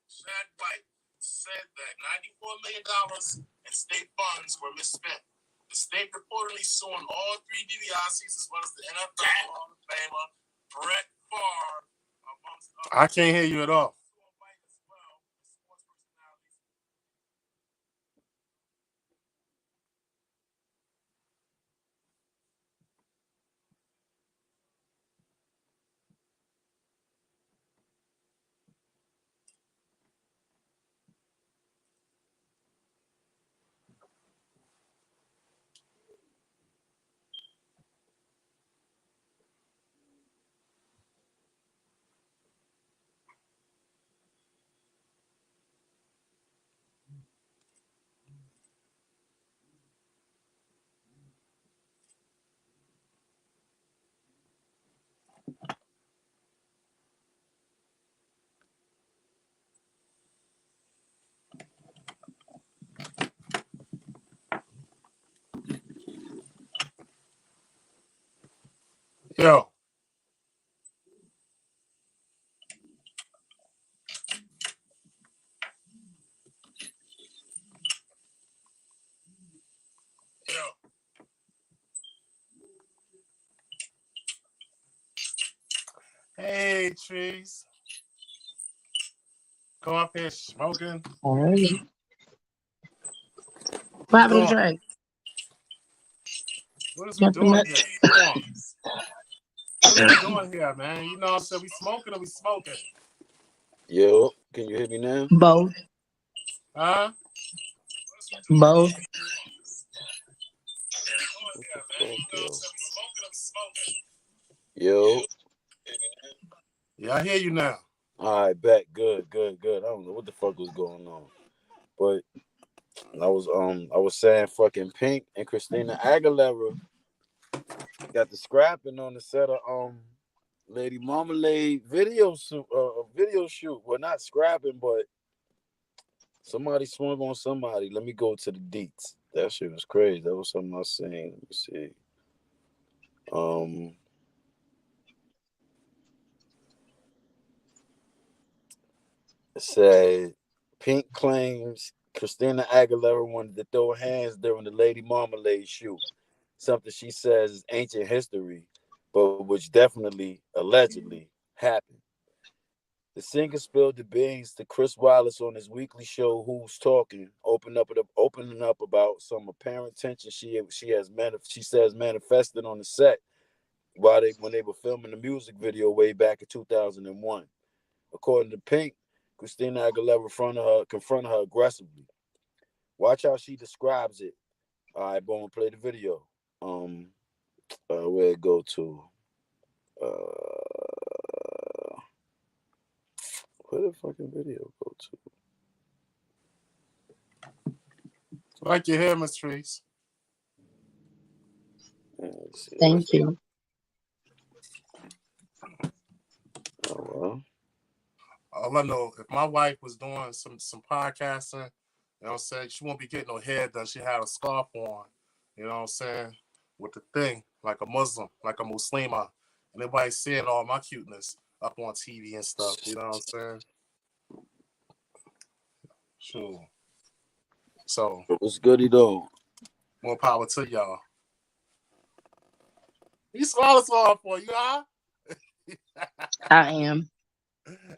S8: Shad White said that $94 million in state funds were misspent. The state reportedly suing all three DiBiases as well as the NFL Hall of Famer Brett Favre. I can't hear you at all. Yo. Hey, Trees. Come up here smoking.
S5: All right. What happened to Trey?
S8: What is we
S5: Nothing
S8: doing
S5: much.
S8: here? Come on. What are we doing here, man? You know what I'm saying? We smoking or we smoking?
S9: Yo, can you hear me now?
S5: Both.
S8: Huh?
S5: Both.
S9: What the fuck, yo?
S8: Yeah, I hear you now.
S9: All right, back. Good. I don't know what the fuck was going on, but I was saying fucking Pink and Christina Aguilera got the scrapping on the set of Lady Marmalade video shoot. Well, not scrapping, but somebody swung on somebody. Let me go to the deets. That shit was crazy. That was something I seen. Let me see. It said Pink claims Christina Aguilera wanted to throw hands during the Lady Marmalade shoot. Something she says is ancient history, but which definitely, allegedly, happened. The singer spilled the beans to Chris Wallace on his weekly show, Who's Talking, opening up about some apparent tension she says manifested on the set when they were filming the music video way back in 2001. According to Pink, Christina Aguilera confronted her aggressively. Watch how she describes it. All right, boom, play the video. Where it go to? Where the fucking video go to?
S8: Like your hair, Miss Trees.
S5: Thank you.
S9: Oh, well.
S8: All I know, if my wife was doing some podcasting, you know what I'm saying, she won't be getting no hair done. She had a scarf on, you know what I'm saying, with the thing, like a Muslim, like a Muslima. And everybody seeing all my cuteness up on TV and stuff, you know what I'm saying? Sure. So,
S9: what's goody though?
S8: More power to y'all. You smiling so hard for you, huh?
S5: I am.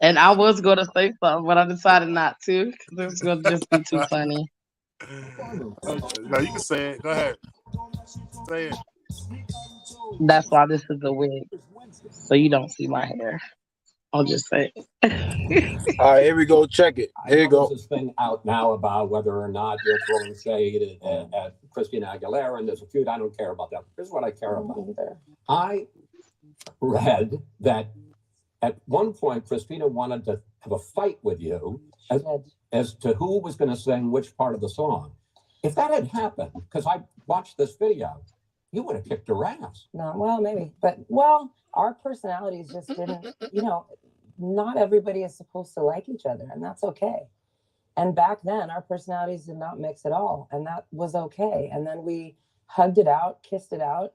S5: And I was going to say something, but I decided not to because it was going to just be too funny.
S8: No, you can say it. Go ahead. Say it.
S5: That's why this is a wig. So you don't see my hair. I'll just say it.
S9: All right, here we go. Check it. Here you go.
S10: There's this thing out now about whether or not you're throwing shade at Christina Aguilera, and there's a feud. I don't care about that. Here's what I care about. I read that at one point, Christina wanted to have a fight with you as to who was going to sing which part of the song. If that had happened, because I watched this video, you would have kicked her ass.
S11: No, well, maybe. But, our personalities just didn't, not everybody is supposed to like each other, and that's okay. And back then, our personalities did not mix at all, and that was okay. And then we hugged it out, kissed it out,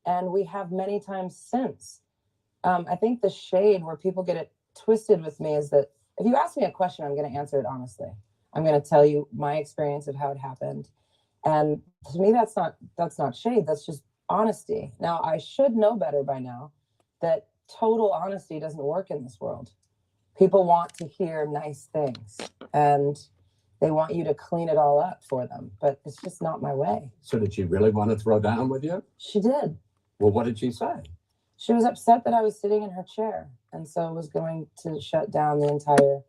S11: and we have many times since. I think the shade where people get it twisted with me is that if you ask me a question, I'm going to answer it honestly. I'm going to tell you my experience of how it happened. And to me, that's not shade. That's just honesty. Now, I should know better by now that total honesty doesn't work in this world. People want to hear nice things and they want you to clean it all up for them, but it's just not my way.
S10: So did she really want to throw down with you?
S11: She did.
S10: Well, what did she say?
S11: She was upset that I was sitting in her chair, and so was going to shut down the entire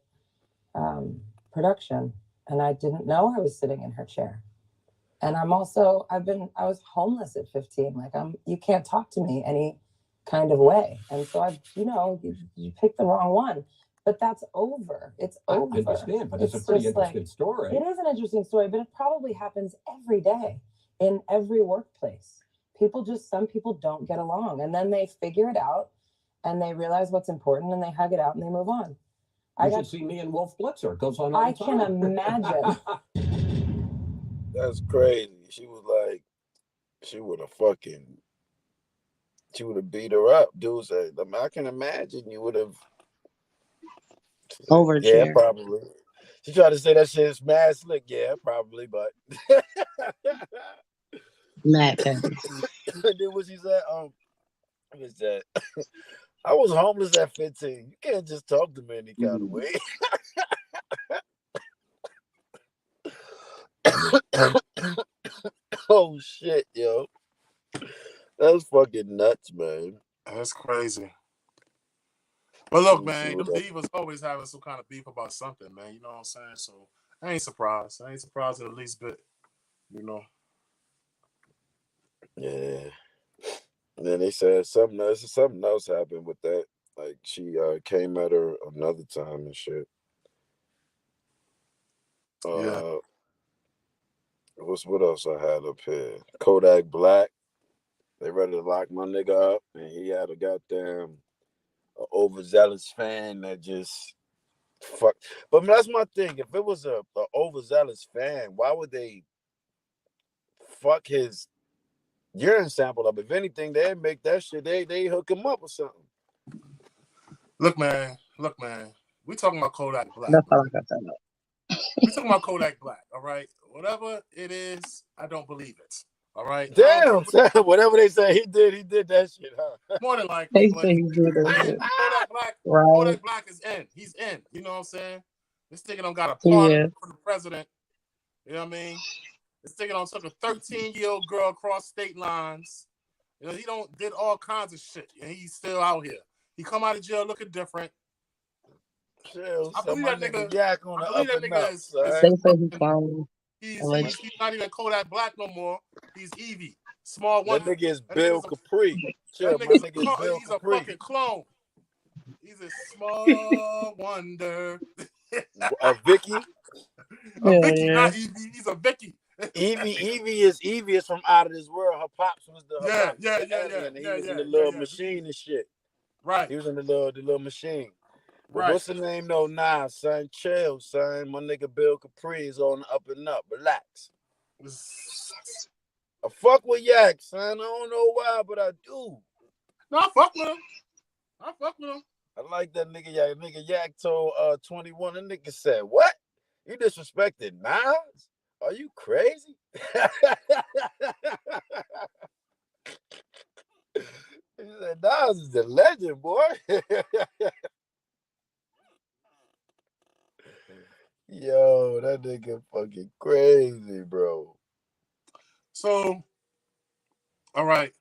S11: production. And I didn't know I was sitting in her chair. And I was homeless at 15. You can't talk to me any kind of way. And so you picked the wrong one. But that's over. It's over.
S10: I understand, but it's a pretty interesting story.
S11: It is an interesting story, but it probably happens every day in every workplace. Some people don't get along, and then they figure it out and they realize what's important and they hug it out and they move on.
S10: You should see me and Wolf Blitzer. It goes on all the time.
S11: I can imagine.
S9: That's crazy. She was like, she would have beat her up. Dude said, I can imagine you would have.
S5: Over
S9: Yeah,
S5: chair.
S9: probably. She tried to say that shit is mad slick. Yeah, probably, but.
S5: Mad petty.
S9: Then what she said, what is that? I was homeless at 15. You can't just talk to me any kind of way. Oh shit, yo. That's fucking nuts, man.
S8: That's crazy. But look,
S9: Let me see
S8: man,
S9: what
S8: them
S9: that.
S8: divas always having some kind of beef about something, man. You know what I'm saying? So I ain't surprised. I ain't surprised in the least bit. You know.
S9: Yeah. And then they said something else happened with that. Like she came at her another time and shit.
S8: Yeah.
S9: What else I had up here? Kodak Black. They ready to lock my nigga up, and he had a goddamn overzealous fan that just fuck. But that's my thing. If it was a overzealous fan, why would they fuck his urine sample up? If anything, they'd make that shit. They hook him up or something.
S8: Look, man. We talking about Kodak Black.
S5: That's all I got to know.
S8: We talking about Kodak Black. All right. Whatever it is, I don't believe it. All right.
S9: Damn, whatever they say he did that shit, huh?
S8: More than likely.
S5: They say he did that shit.
S8: Kodak Black.
S5: Right.
S8: Kodak Black is in. He's in. You know what I'm saying? This nigga don't got a pardon for the president. You know what I mean? This nigga don't took a 13-year-old girl across state lines. You know, he don't did all kinds of shit, and he's still out here. He come out of jail looking different.
S9: Chill,
S8: I believe that nigga.
S9: Yak on the
S8: I believe
S9: up
S8: that
S9: and
S8: nigga
S9: up,
S8: is.
S5: They say he's clone.
S8: He's not even Kodak Black no more. He's Evie. Small
S9: That
S8: one.
S9: nigga is Bill Capri.
S8: That
S9: Chill,
S8: nigga's
S9: my nigga is Bill
S8: he's
S9: Capri.
S8: a fucking clone. He's a small wonder.
S9: A Vicky?
S8: A Vicky, not Evie. He's a Vicky.
S9: Evie is from Out of This World. Her pops was the alien. He was in the little machine and shit.
S8: Right.
S9: He was in the little machine. But
S8: Right.
S9: what's the name though? Nah, son, chill, son. My nigga Bill Capri is on the up and up. Relax. I fuck with Yak, son. I don't know why, but I do.
S8: No, I fuck with him.
S9: I like that nigga Yak. Nigga Yak told 21. The nigga said, "What? You disrespected Nas? Are you crazy?" He said, "Nas is the legend, boy." Yo, that nigga fucking crazy, bro.
S8: So, all right.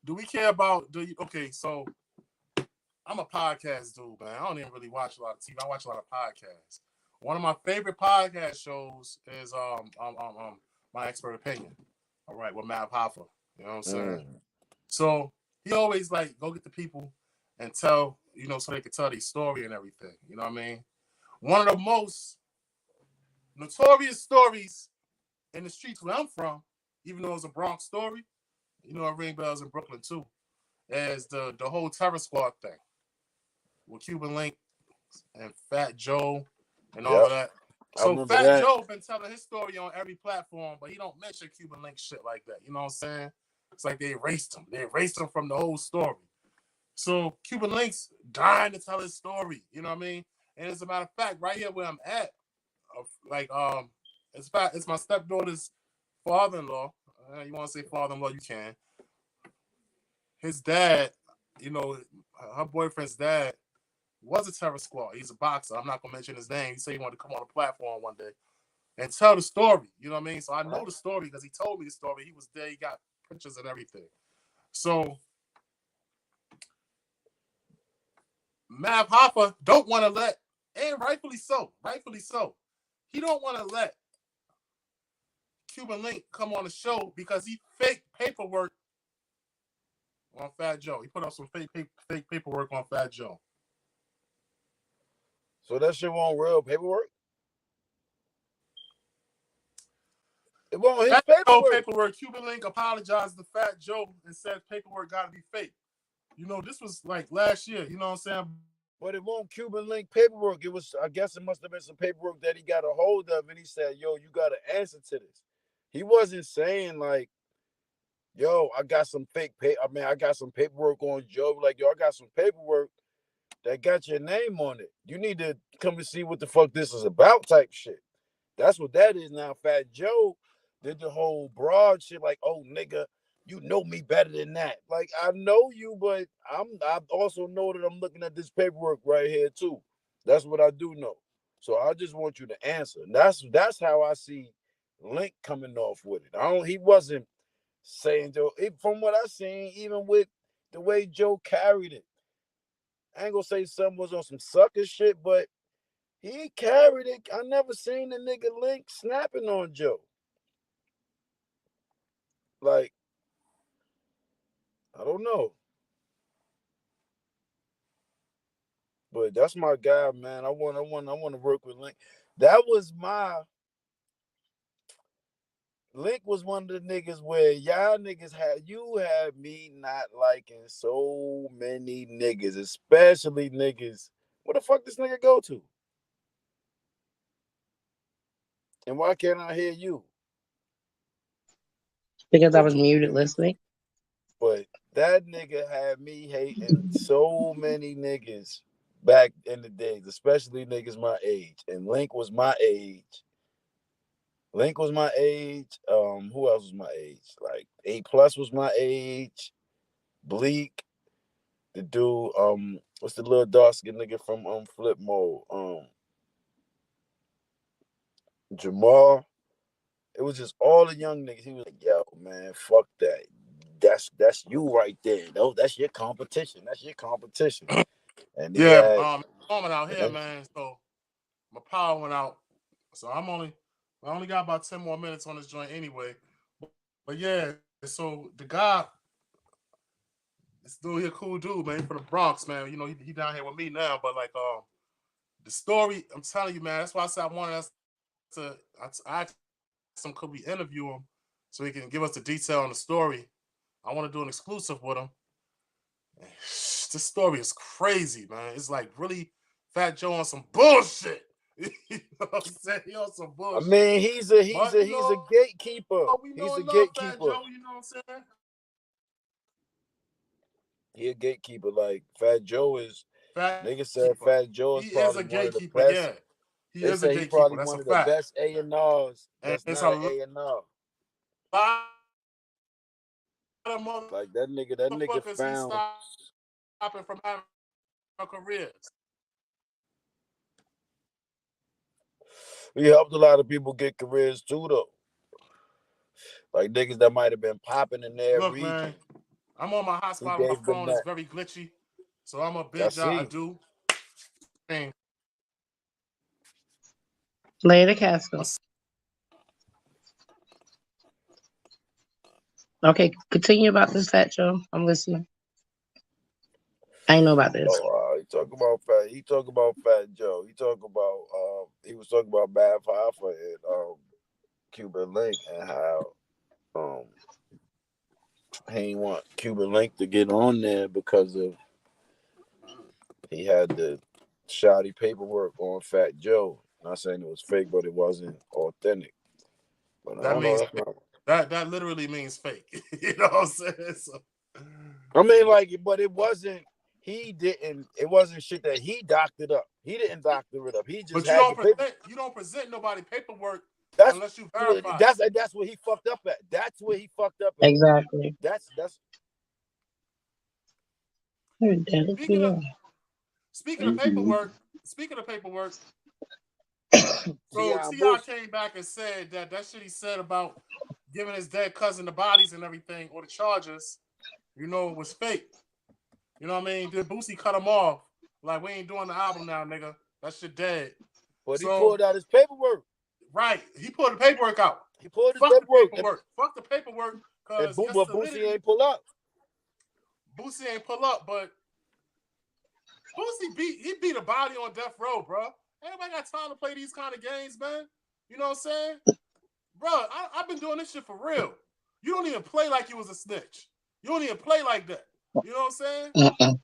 S8: Do we care about? Okay, so I'm a podcast dude, man. I don't even really watch a lot of TV. I watch a lot of podcasts. One of my favorite podcast shows is My Expert Opinion. All right, with Matt Hoffa. You know what I'm saying? So he always like go get the people and tell, so they could tell their story and everything. You know what I mean? One of the most notorious stories in the streets where I'm from, even though it's a Bronx story, it ring bells in Brooklyn too, is the whole Terror Squad thing with Cuban Link and Fat Joe and all of that. So Fat Joe been telling his story on every platform, but he don't mention Cuban Link shit like that. You know what I'm saying? It's like they erased him. They erased him from the whole story. So Cuban Link's dying to tell his story. You know what I mean? And as a matter of fact, right here where I'm at, it's my stepdaughter's father-in-law. You want to say father-in-law, you can. His dad, her boyfriend's dad was a Terror Squad. He's a boxer. I'm not going to mention his name. He said he wanted to come on the platform one day and tell the story. You know what I mean? So I know the story because he told me the story. He was there. He got pictures and everything. So Mav Hoffa don't want to let, and rightfully so, he don't want to let Cuban Link come on the show because he faked paperwork on Fat Joe. He put up some fake paperwork on Fat Joe.
S9: So that shit won't real paperwork? It won't his
S8: paperwork. Cuban Link apologized to Fat Joe and said paperwork got to be fake. This was like last year. You know what I'm saying?
S9: But it won't Cuban Link paperwork. It was, I guess it must have been some paperwork that he got a hold of, and he said, "Yo, you got to answer to this." He wasn't saying like, "Yo, I got some I got some paperwork on Joe." Like, "Yo, I got some paperwork that got your name on it. You need to come and see what the fuck this is about," type shit. That's what that is now. Fat Joe did the whole broad shit like, "Oh, nigga, You know me better than that. Like, I know you, but I also know that I'm looking at this paperwork right here too. That's what I do know. So I just want you to answer. And that's how I see Link coming off with it. He wasn't saying Joe. From what I seen, even with the way Joe carried it, I ain't gonna say something was on some sucker shit, but he carried it. I never seen the nigga Link snapping on Joe. Like, I don't know. But that's my guy, man. I want to work with Link. That was my Link was one of the niggas where y'all niggas had me not liking so many niggas, especially niggas. Where the fuck this nigga go to? And why can't I hear you?
S5: Because I was muted listening.
S9: But that nigga had me hating so many niggas back in the days, especially niggas my age. And Link was my age. Who else was my age? Like A+ was my age. Bleak, the dude, what's the little dark skin nigga from Flip Mode? Jamal. It was just all the young niggas. He was like, yo, man, fuck that. That's you right there. No, that's your competition. And he
S8: Yeah, moment out here, man. So my power went out. So I only got about 10 more minutes on this joint anyway. But yeah, so the guy, this dude here, cool dude, man, from the Bronx, man. You know, he down here with me now, but like the story, I'm telling you, man, that's why I said I wanted us to I asked him, could we interview him so he can give us the detail on the story. I want to do an exclusive with him. This story is crazy, man. It's like really Fat Joe on some bullshit. You know what I'm saying? He on some bullshit.
S9: I mean, he's a gatekeeper. He's a gatekeeper.
S8: Fat Joe, you know what I'm saying?
S9: He a gatekeeper. Like Fat Joe is. Nigga said
S8: Keeper.
S9: Fat Joe is probably one of the best.
S8: Yeah.
S9: He probably one of the best A&Rs. That's not an A&R. Like that nigga found
S8: stopping from having careers.
S9: He helped a lot of people get careers too, though. Like niggas that might have been popping in their region.
S8: Man, I'm on my hotspot on my phone. It's very glitchy, so I'm a big job. I do. Thing.
S5: Later, Castle. Okay, continue about this, Fat Joe. I'm listening. I ain't know about this.
S9: He talk about Fat Joe. He was talking about Bad Papa and Cuban Link and how he ain't want Cuban Link to get on there because of he had the shoddy paperwork on Fat Joe. Not saying it was fake, but it wasn't authentic. But
S8: that means that literally means fake. You know what I'm saying? So,
S9: I mean, like, but it wasn't. It wasn't shit that he doctored up. He didn't doctor it up. He just
S8: you don't present nobody paperwork unless you verify.
S9: That's what he fucked up at. That's where he fucked up at.
S5: Exactly.
S9: That's.
S8: Speaking of paperwork. So T.I. came back and said that shit he said about giving his dead cousin the bodies and everything or the charges, was fake. You know what I mean? Then Boosie cut him off. Like, we ain't doing the album now, nigga. That shit dead.
S9: But he pulled out his paperwork.
S8: Right. He pulled the paperwork out.
S9: He pulled his paperwork.
S8: Fuck the paperwork.
S9: But Boosie ain't pull up.
S8: Boosie ain't pull up, but Boosie beat a body on death row, bro. Anybody got time to play these kind of games, man? You know what I'm saying? Bro, I've been doing this shit for real. You don't even play like you was a snitch. You don't even play like that. You know what I'm saying?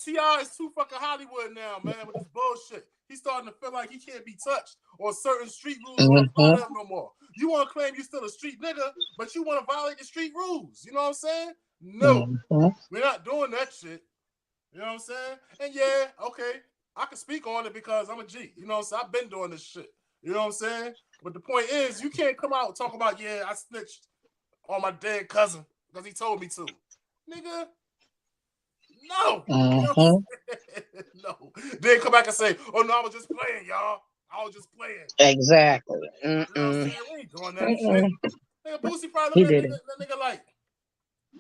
S8: T.I. is too fucking Hollywood now, man, with this bullshit. He's starting to feel like he can't be touched or certain street rules don't apply to him no more. You want to claim you're still a street nigga, but you want to violate the street rules. You know what I'm saying? No. We're not doing that shit. You know what I'm saying? And yeah, okay, I can speak on it because I'm a G. You know what I'm saying? I've been doing this shit. You know what I'm saying? But the point is, you can't come out and talk about, I snitched on my dead cousin. because he told me to. Nigga, no.
S5: Mm-hmm.
S8: No. Then come back and say, oh, no, I was just playing, y'all. I was just playing.
S5: Exactly.
S8: You know what I'm
S5: Mm-mm.
S8: saying? We ain't doing that shit. Nigga, Boosie probably
S5: He
S8: look at
S5: did it.
S8: that nigga like,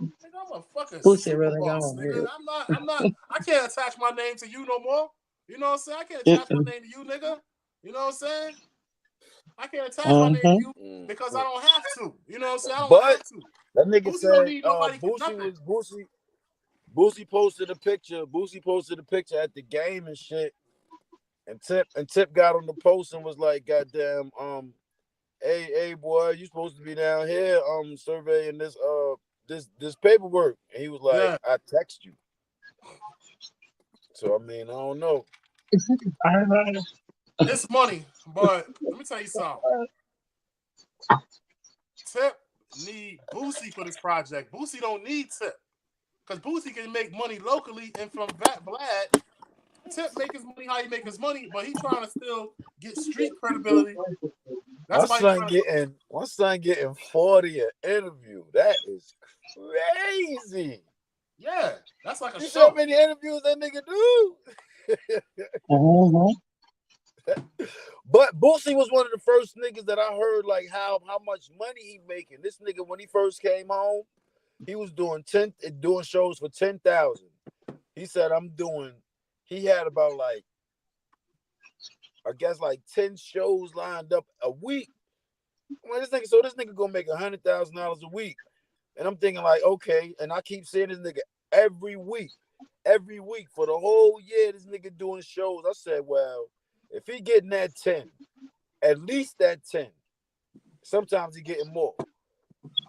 S8: nigga, I'm a fucking
S5: Boosie
S8: super
S5: really
S8: boss,
S5: gone.
S8: nigga. I'm not, I can't attach my name to you no more. You know what I'm saying? I can't attach my name to you, nigga. You know what I'm saying? I can't attach my name to you because I don't have to. You know what I'm saying? I don't have to.
S9: That nigga
S8: Boosie
S9: said
S8: don't need nobody for nothing.
S9: Boosie posted a picture. Boosie posted a picture at the game and shit. And Tip got on the post and was like, "Goddamn, hey boy, you supposed to be down here surveying this paperwork." And he was like,
S8: Yeah.
S9: "I text you." So I mean, I don't know.
S8: It's money, but let me tell you something. Tip need Boosie for this project. Boosie don't need Tip. Because Boosie can make money locally, and from Vlad, Tip make his money how he make his money, but he trying to still get street credibility. That's
S9: My son getting 40 an interview. That is crazy.
S8: Yeah, that's like a
S9: You
S8: show.
S9: how many interviews that nigga do? But Boosie was one of the first niggas that I heard like how much money he making. This nigga, when he first came home, he was doing shows for 10,000. He said, he had about like, I guess like 10 shows lined up a week. Well, this nigga gonna make $100,000 a week. And I'm thinking like, okay, and I keep seeing this nigga every week for the whole year, this nigga doing shows. I said, well, if he getting that 10, at least that 10, sometimes he getting more.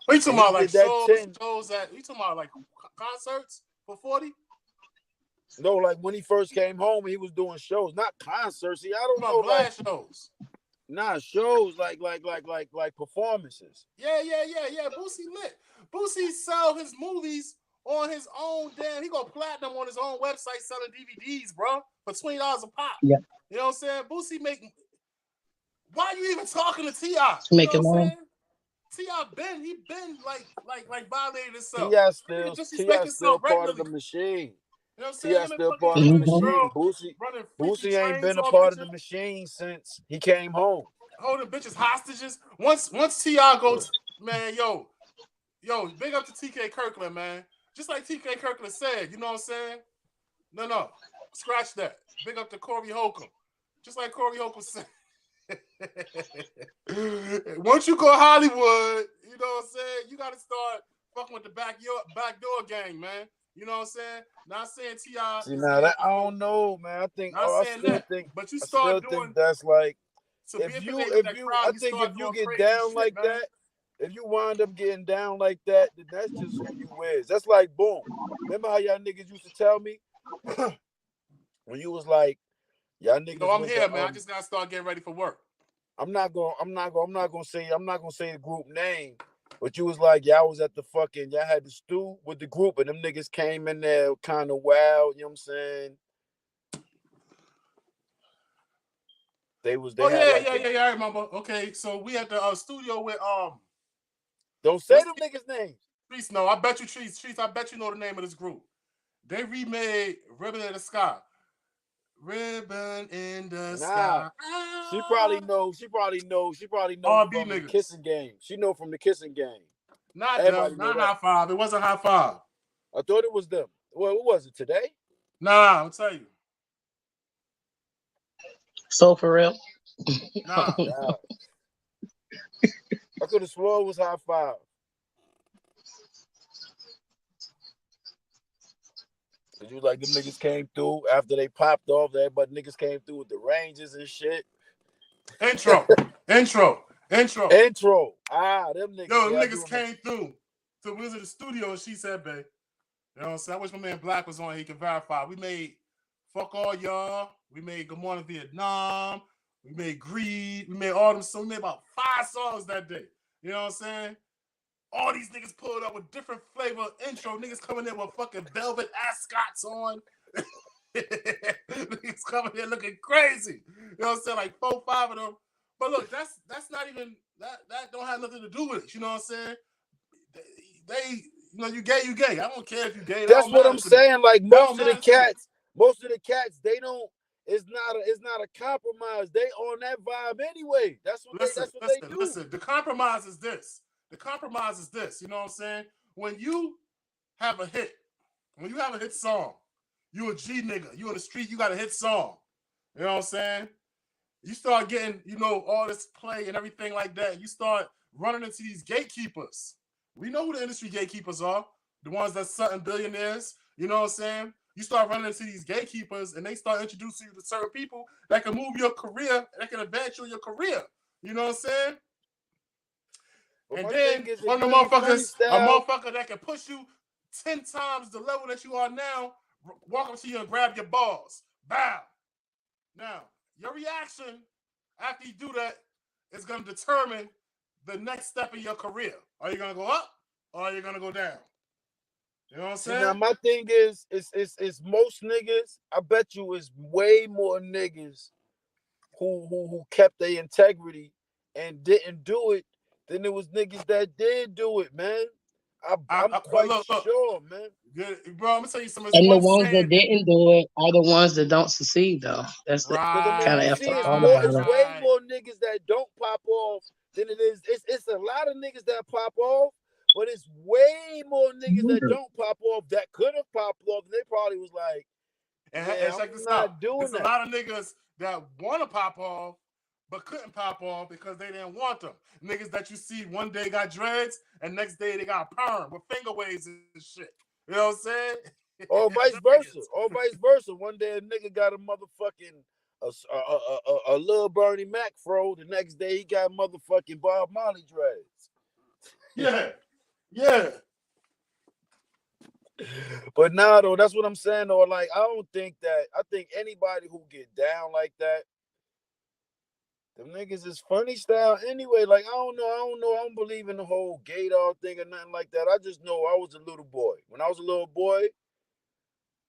S8: What you talking about, like shows that, you talking about like concerts for 40?
S9: No, like when he first came home, he was doing shows, not concerts. See, I don't know,
S8: like shows.
S9: Nah, shows like performances.
S8: Yeah. Boosie lit. Boosie sell his movies on his own damn. He go platinum on his own website selling DVDs, bro, for $20 a pop.
S5: Yeah.
S8: You know what I'm saying? Boosie make. Why are you even talking to T.I.?
S5: Making money.
S8: T.I. he been like violated himself.
S9: T.I. still part of the machine.
S8: You know what I'm saying?
S9: T.I. still part of the machine. Boosie ain't been a part of the machine since he came home.
S8: Holding bitches hostages. Once T.I. goes, man, yo, big up to TK Kirkland, man. Just like TK Kirkland said, you know what I'm saying? No, scratch that. Big up to Corey Holcomb. Just like Corey Holcomb said. Once you go Hollywood, you know what I'm saying? You got to start fucking with the backdoor gang, man. You know what I'm saying? Not saying T.I.
S9: See, now that I don't know, man. I think
S8: but you start doing
S9: that's like
S8: if you
S9: get down like that, if you wind up getting down like that, then that's just who you is. That's like boom. Remember how y'all niggas used to tell me when you was like, y'all niggas.
S8: No, I'm here, man. I just gotta start getting ready for work.
S9: I'm not gonna say the group name, but you was like, y'all was at y'all had the stew with the group, and them niggas came in there kind of wild. You know what I'm saying? They
S8: yeah. I remember. Okay, so we at the studio with
S9: Don't say them niggas' names.
S8: Trees, no, I bet you Trees. I bet you know the name of this group. They remade Ribbon in the Sky. Ribbon in the sky.
S9: She probably know
S8: R&B
S9: from
S8: niggas.
S9: The Kissing Game. She know from The Kissing Game.
S8: Not them. Not High Five. It wasn't High Five.
S9: I thought it was them. Well, what was it today?
S8: Nah, I'll tell you.
S5: So for real?
S8: Nah.
S9: I could have sworn it was High Five. Cause you like them niggas came through after they popped off. Everybody niggas came through with the Rangers and shit.
S8: Intro.
S9: Them niggas.
S8: Yo, them niggas came through. So we was in the studio and she said, babe, you know what I'm saying? I wish my man Black was on. He can verify. We made Fuck All Y'all. We made Good Morning Vietnam. We made Greed. We made all them. So we made about 5 songs that day. You know what I'm saying? All these niggas pulled up with different flavor intro. Niggas coming in with fucking velvet ascots on. Niggas coming in looking crazy. You know what I'm saying? Like 4, 5 of them. But look, that's not even that don't have nothing to do with it. You know what I'm saying? you gay, you gay. I don't care if you gay.
S9: That's what I'm saying. Like most of the cats, they don't. It's not a compromise. They on that vibe anyway. That's what they do.
S8: Listen. The compromise is this. You know what I'm saying? When you have a hit song, you a G nigga. You in the street. You got a hit song. You know what I'm saying? You start getting, all this play and everything like that. You start running into these gatekeepers. We know who the industry gatekeepers are. The ones that's certain billionaires. You know what I'm saying? You start running into these gatekeepers and they start introducing you to certain people that can move your career, that can advance you in your career. You know what I'm saying?
S9: But
S8: and then one of the motherfuckers, a motherfucker that can push you 10 times the level that you are now, walk up to you and grab your balls. Bow. Now, your reaction after you do that is going to determine the next step in your career. Are you going to go up or are you going to go down? You know what I'm saying?
S9: Now, my thing is most niggas, I bet you is way more niggas who kept their integrity and didn't do it than there was niggas that did do it, man. I'm quite sure, man.
S8: Good, bro, I'm gonna tell you something.
S5: And the ones that didn't do it are the ones that don't succeed, though. That's the kind of
S9: it's way more niggas that don't pop off than it is. It's a lot of niggas that pop off, but it's way more niggas that don't pop off that could have popped off. And they probably was like,
S8: and check this
S9: not
S8: out.
S9: Doing
S8: There's
S9: that.
S8: a lot of niggas that want to pop off, but couldn't pop off because they didn't want them. Niggas that you see one day got dreads and next day they got a perm with finger waves and shit. You know what I'm saying?
S9: Or vice versa. One day a nigga got a motherfucking a little Bernie Mac fro. The next day he got motherfucking Bob Marley dreads.
S8: Yeah.
S9: But nah, though, that's what I'm saying. Though, like, I think anybody who get down like that, them niggas is funny style anyway. Like, I don't know. I don't believe in the whole gaydar thing or nothing like that. I just know I was a little boy. When I was a little boy,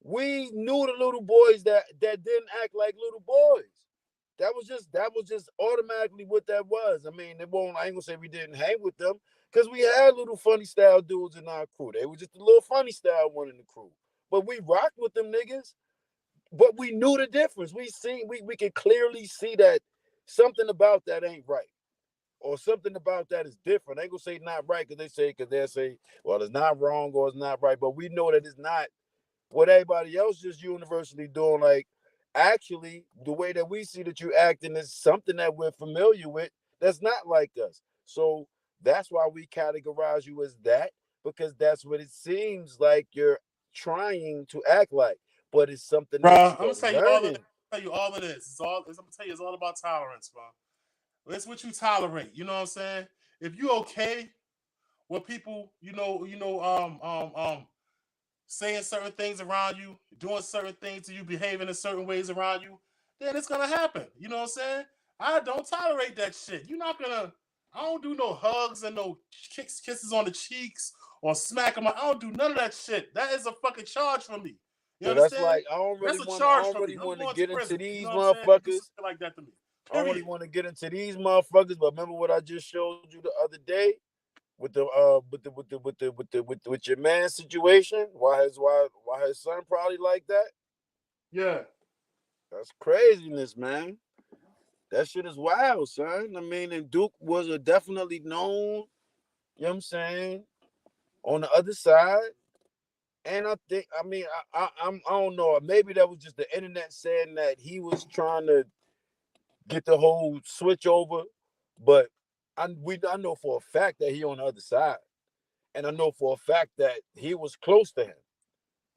S9: we knew the little boys that didn't act like little boys. That was just automatically what that was. I mean, I ain't gonna say we didn't hang with them because we had little funny style dudes in our crew. They were just a little funny style one in the crew. But we rocked with them niggas. But we knew the difference. We could clearly see that something about that ain't right. Or something about that is different. They gonna say not right because they'll say, well, it's not wrong or it's not right. But we know that it's not what everybody else just universally doing. Like, actually, the way that we see that you acting is something that we're familiar with that's not like us. So that's why we categorize you as that, because that's what it seems like you're trying to act like. But it's something that
S8: I'm gonna tell you all of this. I'm gonna tell you it's all about tolerance, bro. It's what you tolerate. You know what I'm saying? If you okay with people, saying certain things around you, doing certain things to you, behaving in certain ways around you, then it's gonna happen. You know what I'm saying? I don't tolerate that shit. I don't do no hugs and no kisses on the cheeks or smack them. I don't do none of that shit. That is a fucking charge for me. You understand?
S9: That's like I don't really want to get into these motherfuckers.
S8: Like that to me.
S9: I don't really want to get into these motherfuckers, but remember what I just showed you the other day with your man's situation? Why his son probably like that?
S8: Yeah.
S9: That's craziness, man. That shit is wild, son. I mean, and Duke was definitely known, you know what I'm saying, on the other side. And I don't know, maybe that was just the internet saying that he was trying to get the whole switch over, but I know for a fact that he on the other side, and I know for a fact that he was close to him.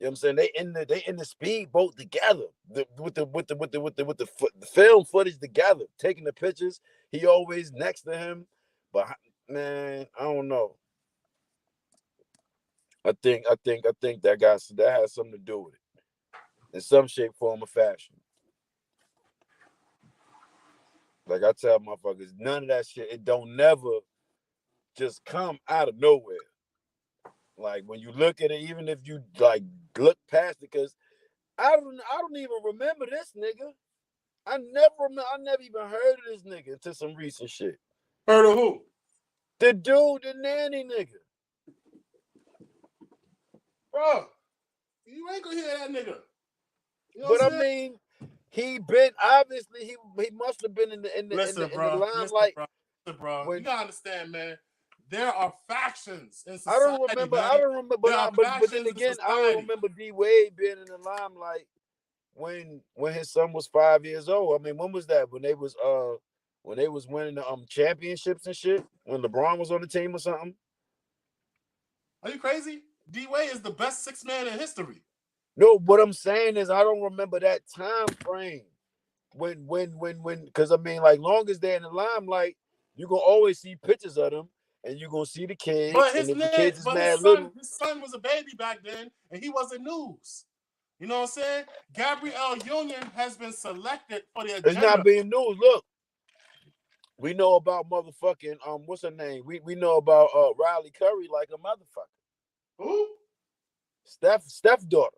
S9: You know what I'm saying? They in the speedboat together, with the film footage together, taking the pictures. He always next to him, but man, I don't know. I think that has something to do with it, in some shape, form, or fashion. Like I tell motherfuckers, none of that shit, it don't never just come out of nowhere. Like when you look at it, even if you like look past it, because I don't even remember this nigga. I never even heard of this nigga until some recent shit.
S8: Heard of who?
S9: The dude, the nanny nigga.
S8: Bro, you ain't gonna hear that nigga. You know
S9: But
S8: what
S9: I
S8: I'm saying?
S9: mean, he been obviously he must have been in the
S8: Listen,
S9: limelight.
S8: Listen, bro. You
S9: When
S8: gotta understand, man. There are factions in
S9: I
S8: society,
S9: don't remember,
S8: man. There are
S9: but then
S8: factions in
S9: again, I don't
S8: society.
S9: remember D Wade being in the limelight when his son was 5 years old. I mean, when was that? When they was winning the championships and shit. When LeBron was on the team or something.
S8: Are you crazy? D Wade is the best 6-man in history.
S9: No, what I'm saying is I don't remember that time frame. When, because I mean, like, long as they're in the limelight, you gonna always see pictures of them, and you gonna see the kids.
S8: But
S9: And if the kids is mad little,
S8: his son was a baby back then, and he wasn't news. You know what I'm saying? Gabrielle Union has been selected for the agenda.
S9: It's not being news. Look, we know about motherfucking what's her name? We know about Riley Curry like a motherfucker.
S8: Who?
S9: Steph daughter.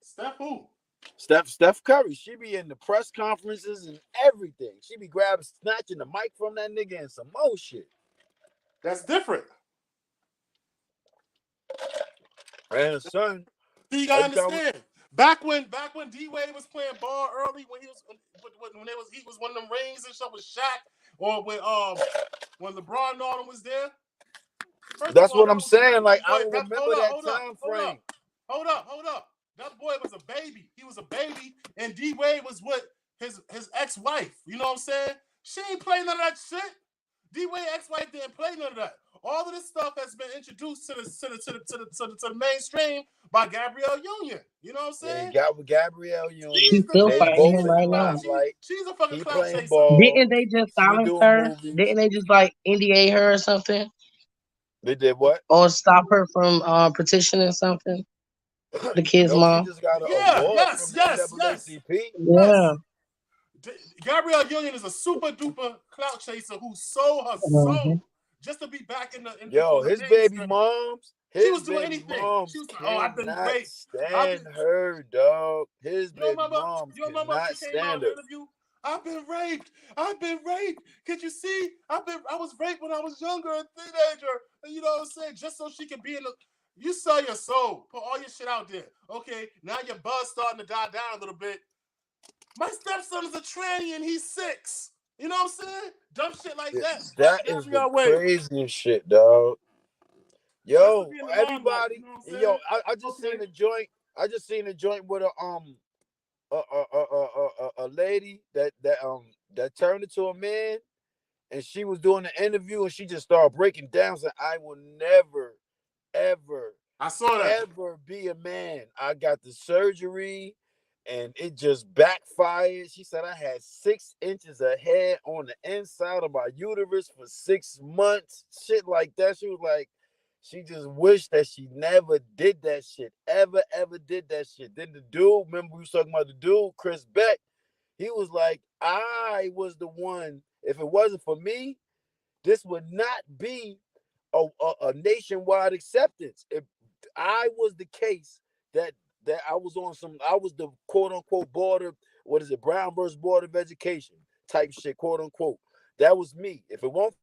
S8: Steph who?
S9: Steph Curry. She be in the press conferences and everything. She be snatching the mic from that nigga and some more shit.
S8: That's different.
S9: And son,
S8: you gotta understand. Back when D Wade was playing ball early, when he was one of them rings and stuff with Shaq, or when LeBron and all them was there.
S9: That's what I'm saying. Like, I don't remember that time frame.
S8: Hold up. That boy was a baby. He was a baby, and D Wade was with his ex-wife. You know what I'm saying? She ain't play none of that shit. D Wade ex-wife didn't play none of that. All of this stuff has been introduced to the mainstream by Gabrielle Union. You know what I'm saying?
S9: Yeah, Gabrielle Union.
S5: She's still fighting him right now.
S8: She's a fucking clout chaser.
S9: Ball.
S5: Didn't they just silence her?
S9: Movies.
S5: Didn't they just like NDA her or something?
S9: They did what?
S5: Or stop her from petitioning something? The kid's mom.
S9: She just got yes.
S5: Yeah.
S8: Gabrielle Union is a super duper clout chaser who sold her soul just to be back in the.
S9: His baby moms.
S8: She was doing anything. She was like, "Oh, I've been raped."
S9: Stand her, dog. His baby moms
S8: cannot stand her. I've been raped. Could you see? I was raped when I was younger, a teenager. You know what I'm saying? Just so she could be in the. You sell your soul. Put all your shit out there. Okay, now your buzz starting to die down a little bit. My stepson is a tranny and he's 6. You know what I'm saying? Dumb shit like that.
S9: That is the craziest shit, dog. Yo, everybody. You know I just seen a joint. I just seen a joint with a lady that turned into a man, and she was doing an interview and she just started breaking down saying, "I will never, ever,
S8: I saw that,
S9: ever be a man. I got the surgery and it just backfired." She said, "I had 6 inches of hair on the inside of my uterus for 6 months." Shit like that. She was like, she just wished that she never did that shit. Ever did that shit. Then the dude, remember we was talking about the dude, Chris Beck, he was like, I was the one. If it wasn't for me, this would not be a nationwide acceptance. If I was the case that I was the quote unquote Brown versus Board of Education type shit, quote unquote. That was me. If it won't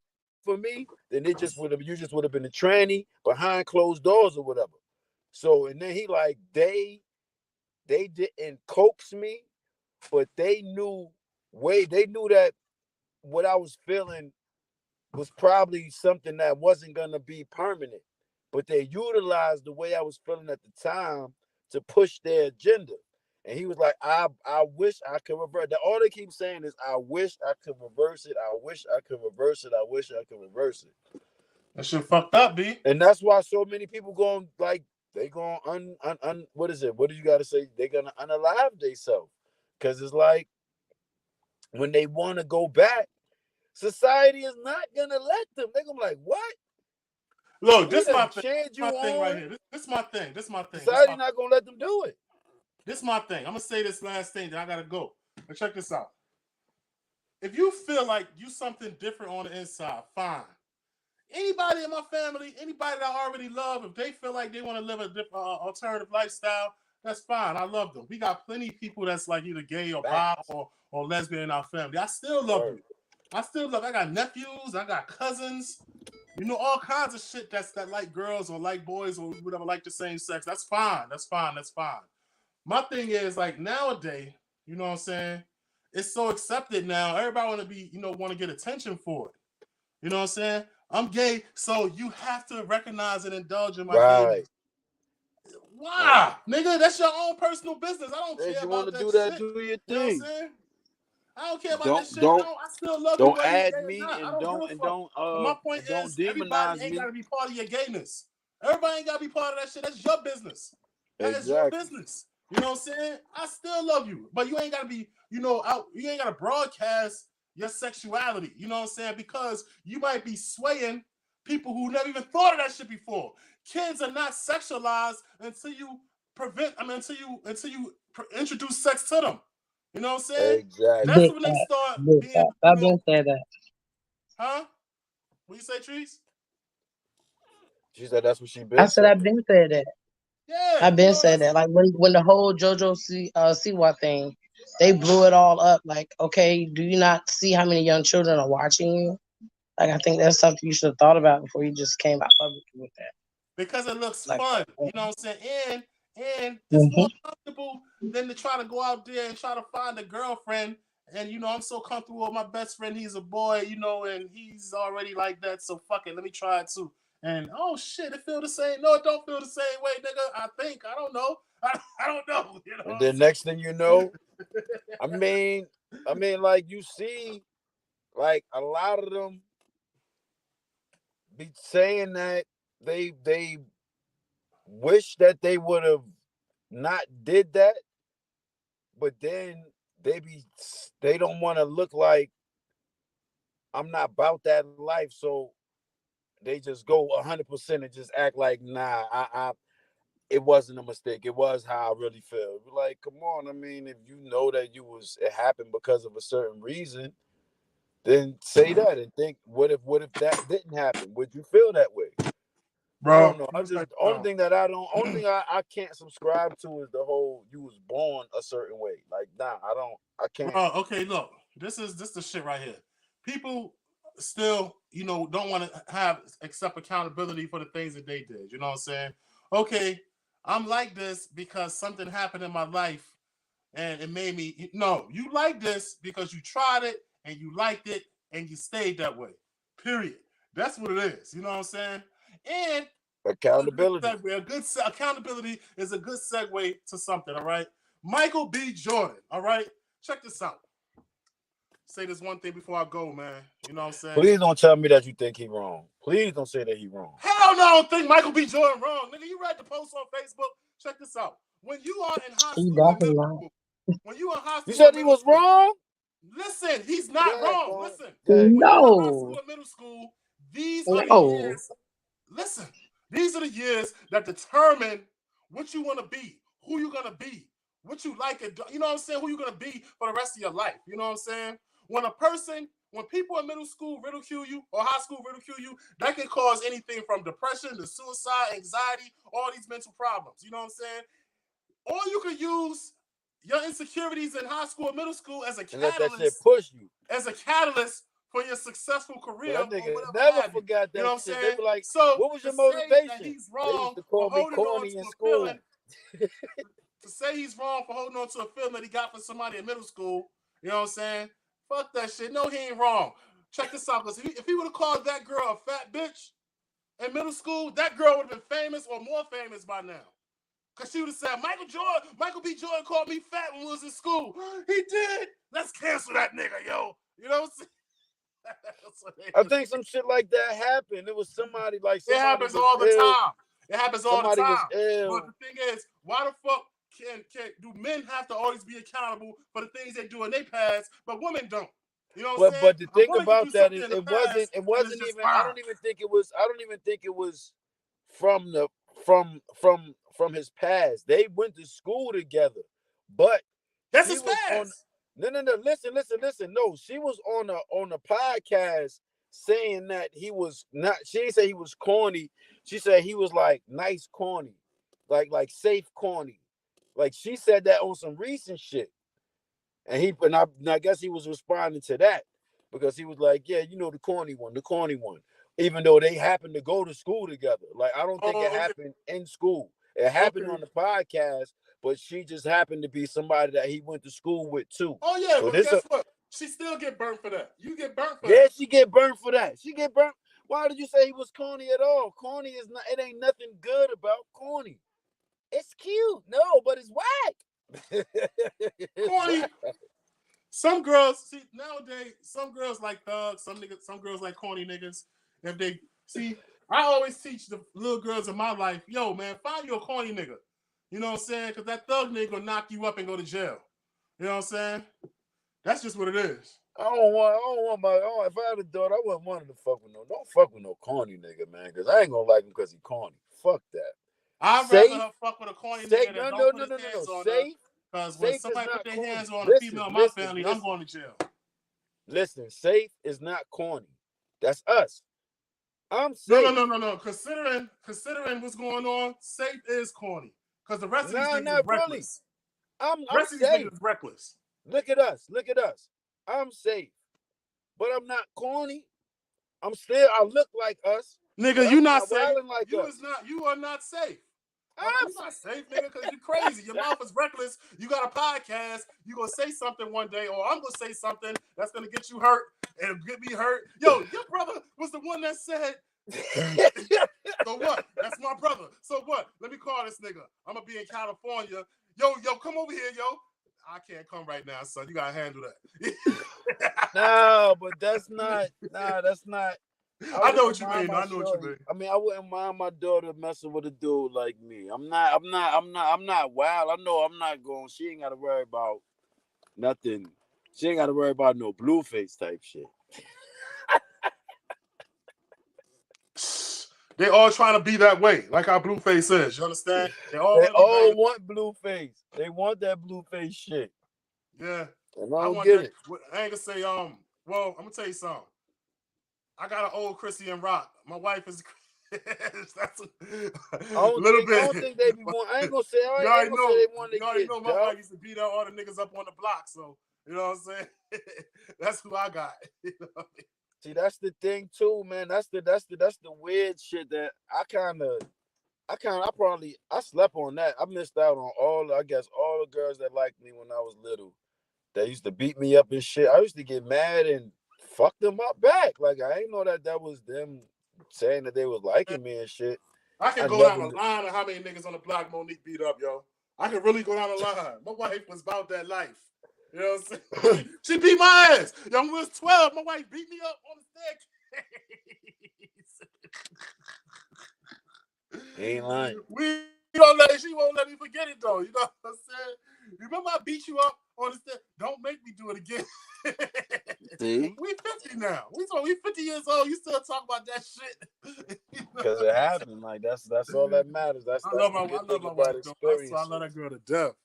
S9: for me, then you just would have been a tranny behind closed doors or whatever. So, and then he like, they didn't coax me, but they knew that what I was feeling was probably something that wasn't gonna be permanent. But they utilized the way I was feeling at the time to push their agenda. And he was like, I wish I could reverse that. All they keep saying is, I wish I could reverse it. I wish I could reverse it. I wish I could reverse it.
S8: That shit fucked up, B.
S9: And that's why so many people going like, they going what is it? What do you got to say? They're gonna unalive themselves. Because it's like, when they want to go back, society is not gonna let them. They're gonna be like, what?
S8: Look, this is my thing right here. This is my thing.
S9: Society not gonna let them do it.
S8: This is my thing. I'm gonna say this last thing, then I gotta go. But check this out. If you feel like you something different on the inside, fine. Anybody in my family, anybody that I already love, if they feel like they want to live a different alternative lifestyle, that's fine. I love them. We got plenty of people that's like either gay or bi or lesbian in our family. I still love you. I got nephews. I got cousins. You know, all kinds of shit that like girls or like boys or whatever, like the same sex. That's fine. That's fine. That's fine. My thing is like nowadays, you know what I'm saying? It's so accepted now. Everybody want to be, want to get attention for it. You know what I'm saying? I'm gay, so you have to recognize and indulge in my gayness. Why? Nigga, that's your own personal business. I don't care about that shit.
S9: Do your
S8: You know what I'm
S9: thing.
S8: saying? I don't care about that shit.
S9: Don't
S8: I still love you
S9: don't
S8: whether you
S9: add
S8: gay or
S9: me
S8: not. I
S9: and
S8: don't give a fuck. But my point is, everybody
S9: demonize
S8: ain't
S9: me.
S8: got to be part of your gayness. Everybody ain't got to be part of that shit. That's your business. That is your business. You know what I'm saying? I still love you, but you ain't got to be, out. You ain't got to broadcast your sexuality. You know what I'm saying? Because you might be swaying people who never even thought of that shit before. Kids are not sexualized until you introduce sex to them. You know what I'm saying?
S9: Exactly.
S8: That's when they start being.
S5: I've been saying that.
S8: Huh? What you say, Trees?
S9: She said that's what she been.
S5: I said I've been saying that.
S8: Yeah,
S5: I've been saying that. Like when the whole JoJo Siwa thing, they blew it all up. Like, okay, do you not see how many young children are watching you? Like, I think that's something you should have thought about before you just came out public with that.
S8: Because it looks fun. You know what I'm saying? And it's more comfortable than to try to go out there and try to find a girlfriend. And, I'm so comfortable with my best friend. He's a boy, and he's already like that. So, fuck it. Let me try it, too. And, oh, shit, it feel the same. No, it don't feel the same way, nigga. I think. I don't know. I don't know. You know
S9: and then next thing you know, I mean, like you see, like a lot of them be saying that they wish that they would have not did that, but then they don't want to look like I'm not about that life, so they just go 100% and just act like nah, it wasn't a mistake. It was how I really feel. Like, come on, I mean, if you know that it happened because of a certain reason, then say that and think, what if that didn't happen? Would you feel that way?
S8: Bro,
S9: I don't know. Only thing I can't subscribe to is the whole you was born a certain way. Like, nah, I can't.
S8: Bro, okay, look, this is the shit right here. People still, don't want to accept accountability for the things that they did. You know what I'm saying? Okay, I'm like this because something happened in my life and it made me. No, you like this because you tried it and you liked it and you stayed that way. Period. That's what it is. You know what I'm saying? And
S9: accountability.
S8: Accountability is a good segue to something. All right, Michael B. Jordan. All right, check this out. Say this one thing before I go, man. You know what I'm saying?
S9: Please don't tell me that you think he wrong. Please don't say that he wrong.
S8: Hell no, I don't think Michael B. Jordan wrong. Nigga, you read the post on Facebook. Check this out. When you are in high school, when you are in high school,
S9: you said he was wrong.
S8: Listen, he's not wrong. Listen,
S5: when
S8: you're in high school and middle school, these are the years. Listen, these are the years that determine what you want to be, who you're gonna be, what you like, and you know what I'm saying, who you're gonna be for the rest of your life. You know what I'm saying? When people in middle school ridicule you or high school ridicule you, that can cause anything from depression to suicide, anxiety, all these mental problems. You know what I'm saying? Or you could use your insecurities in high school or middle school as a catalyst.
S9: Let that shit push you.
S8: As a catalyst for your succcessful career.
S9: That nigga never forgot that.
S8: You know what I'm
S9: shit.
S8: saying?
S9: They be like,
S8: so
S9: what was your
S8: to
S9: motivation?
S8: Say that he's
S9: They
S8: wrong
S9: used to call
S8: for
S9: me
S8: holding
S9: corny
S8: on to
S9: in
S8: a
S9: school.
S8: feeling. To say he's wrong for holding on to a feeling that he got for somebody in middle school, you know what I'm saying? Fuck that shit. No, he ain't wrong. Check this out, because if he would have called that girl a fat bitch in middle school, that girl would have been famous or more famous by now. Because she would have said, Michael B. Jordan called me fat when we was in school. He did. Let's cancel that nigga, yo. You know what I'm saying?
S9: I think some shit like that happened. It was somebody like
S8: it happens all the time. It happens all the time.
S9: Was ill.
S8: But the thing is, why the fuck do men have to always be accountable for the things they do in their past, but women don't? You know what I'm saying?
S9: But the thing about that is, it wasn't even. I don't even think it was from his past. They went to school together, but
S8: that's his past.
S9: No. Listen. No, she was on a podcast saying that he was not. She didn't say he was corny. She said he was like nice corny, like safe corny. Like she said that on some recent shit, and I guess he was responding to that because he was like, yeah, the corny one. even though they happen to go to school together. Like, I don't think it happened in school. It happened on the podcast, but she just happened to be somebody that he went to school with too.
S8: Oh yeah,
S9: so
S8: but guess what? She still get burnt for that. You get burnt for that.
S9: Yeah, she get burnt for that. She get burnt. Why did you say he was corny at all? Corny is not. It ain't nothing good about corny. It's cute, no, but it's whack.
S8: Corny. Some girls see nowadays. Some girls like thugs. Some niggas. Some girls like corny niggas. If they see, I always teach the little girls in my life, yo, man, find you a corny nigga. You know what I'm saying? Because that thug nigga will knock you up and go to jail. You know what I'm saying? That's just what it is.
S9: I don't want if I had a daughter, I wouldn't want her to fuck with don't fuck with no corny nigga, man, because I ain't gonna like him because he corny. Fuck that.
S8: I'd rather her fuck with a corny nigga than don't put his hands on her. Because when somebody put their hands on a female in my family, I'm going to jail.
S9: Listen, safe is not corny. That's us. I'm safe.
S8: No. Considering what's going on, safe is corny. Because the rest of these niggas is reckless.
S9: I'm
S8: rest of these niggas is reckless.
S9: Look at us. I'm safe. But I'm not corny. I look like us.
S8: Nigga, you not safe.
S9: Like
S8: you are not safe. You're not safe, nigga, because you're crazy. Your mouth is reckless. You got a podcast. You're going to say something one day, or I'm going to say something that's going to get you hurt and get me hurt. Yo, your brother was the one that said, so what? That's my brother. So what? Let me call this nigga. I'm going to be in California. Yo, come over here, yo. I can't come right now, son. You got to handle that.
S9: No, but that's not.
S8: I know what you mean. I
S9: mean, I wouldn't mind my daughter messing with a dude like me. I'm not wild. I know I'm not going. She ain't got to worry about nothing. She ain't got to worry about no Blueface type shit.
S8: They all trying to be that way, like how Blueface is. You understand? They all
S9: want Blueface. They want that Blueface shit.
S8: Yeah.
S9: And I don't get it.
S8: I ain't gonna say well, I'm gonna tell you something. I got an old Christian rock. My wife is that's a little bit.
S9: I don't think they be want. I ain't gonna say. I ain't gonna say they want to get.
S8: You know my wife used to beat up all the niggas up on the block. So you know what I'm saying. That's who I got. You know what I mean?
S9: See, that's the thing too, man. That's the weird shit that I slept on that. I missed out on all the girls that liked me when I was little. They used to beat me up and shit. I used to get mad and fuck them up back. Like, I ain't know that was them saying that they was liking me and shit.
S8: I can go down the line of how many niggas on the block Monique beat up, yo. I can really go down the line. My wife was about that life. You know what I'm saying? She beat my ass. Yo, when I was 12, my wife beat me up on the
S9: staircase. Ain't lying.
S8: She won't let me forget it, though. You know what I'm saying? Remember I beat you up on the stairs? Don't make me do it again.
S9: See?
S8: We 50 now. We 50 years old. You still talk about that shit.
S9: Because it happened. Like, that's all that matters. I love my wife.
S8: I love that girl to death.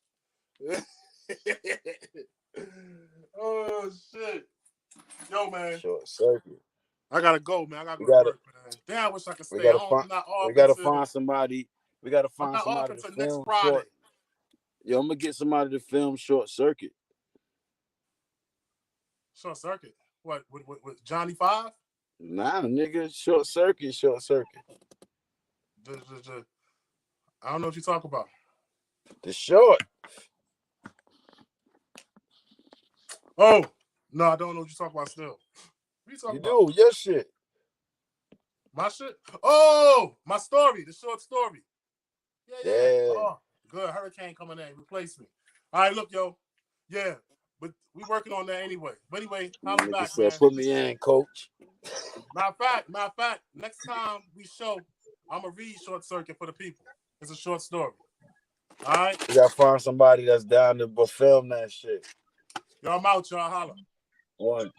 S8: Oh shit. Yo, man.
S9: Short circuit.
S8: I gotta go, man. I gotta go to work, man. Damn, I wish I could stay home.
S9: We gotta find somebody. We gotta find somebody to film
S8: next Friday.
S9: Yo, I'm gonna get somebody to film Short Circuit.
S8: Short Circuit? What with Johnny 5?
S9: Nah, nigga. Short Circuit.
S8: I don't know what you talk about.
S9: The short.
S8: Oh, no, I don't know what you talk about still. What you talking
S9: about? Your shit.
S8: My shit? Oh, my story, the short story. Yeah. Oh, good. Hurricane coming in. Replace me. All right, look, yo. Yeah, but we working on that anyway. But anyway, I'll be back, man.
S9: Put me in, coach.
S8: Matter of fact, next time we show, I'm going to read Short Circuit for the people. It's a short story. All right?
S9: You got to find somebody that's down to film that shit.
S8: Yo, I'm out, y'all. Holla.
S9: One.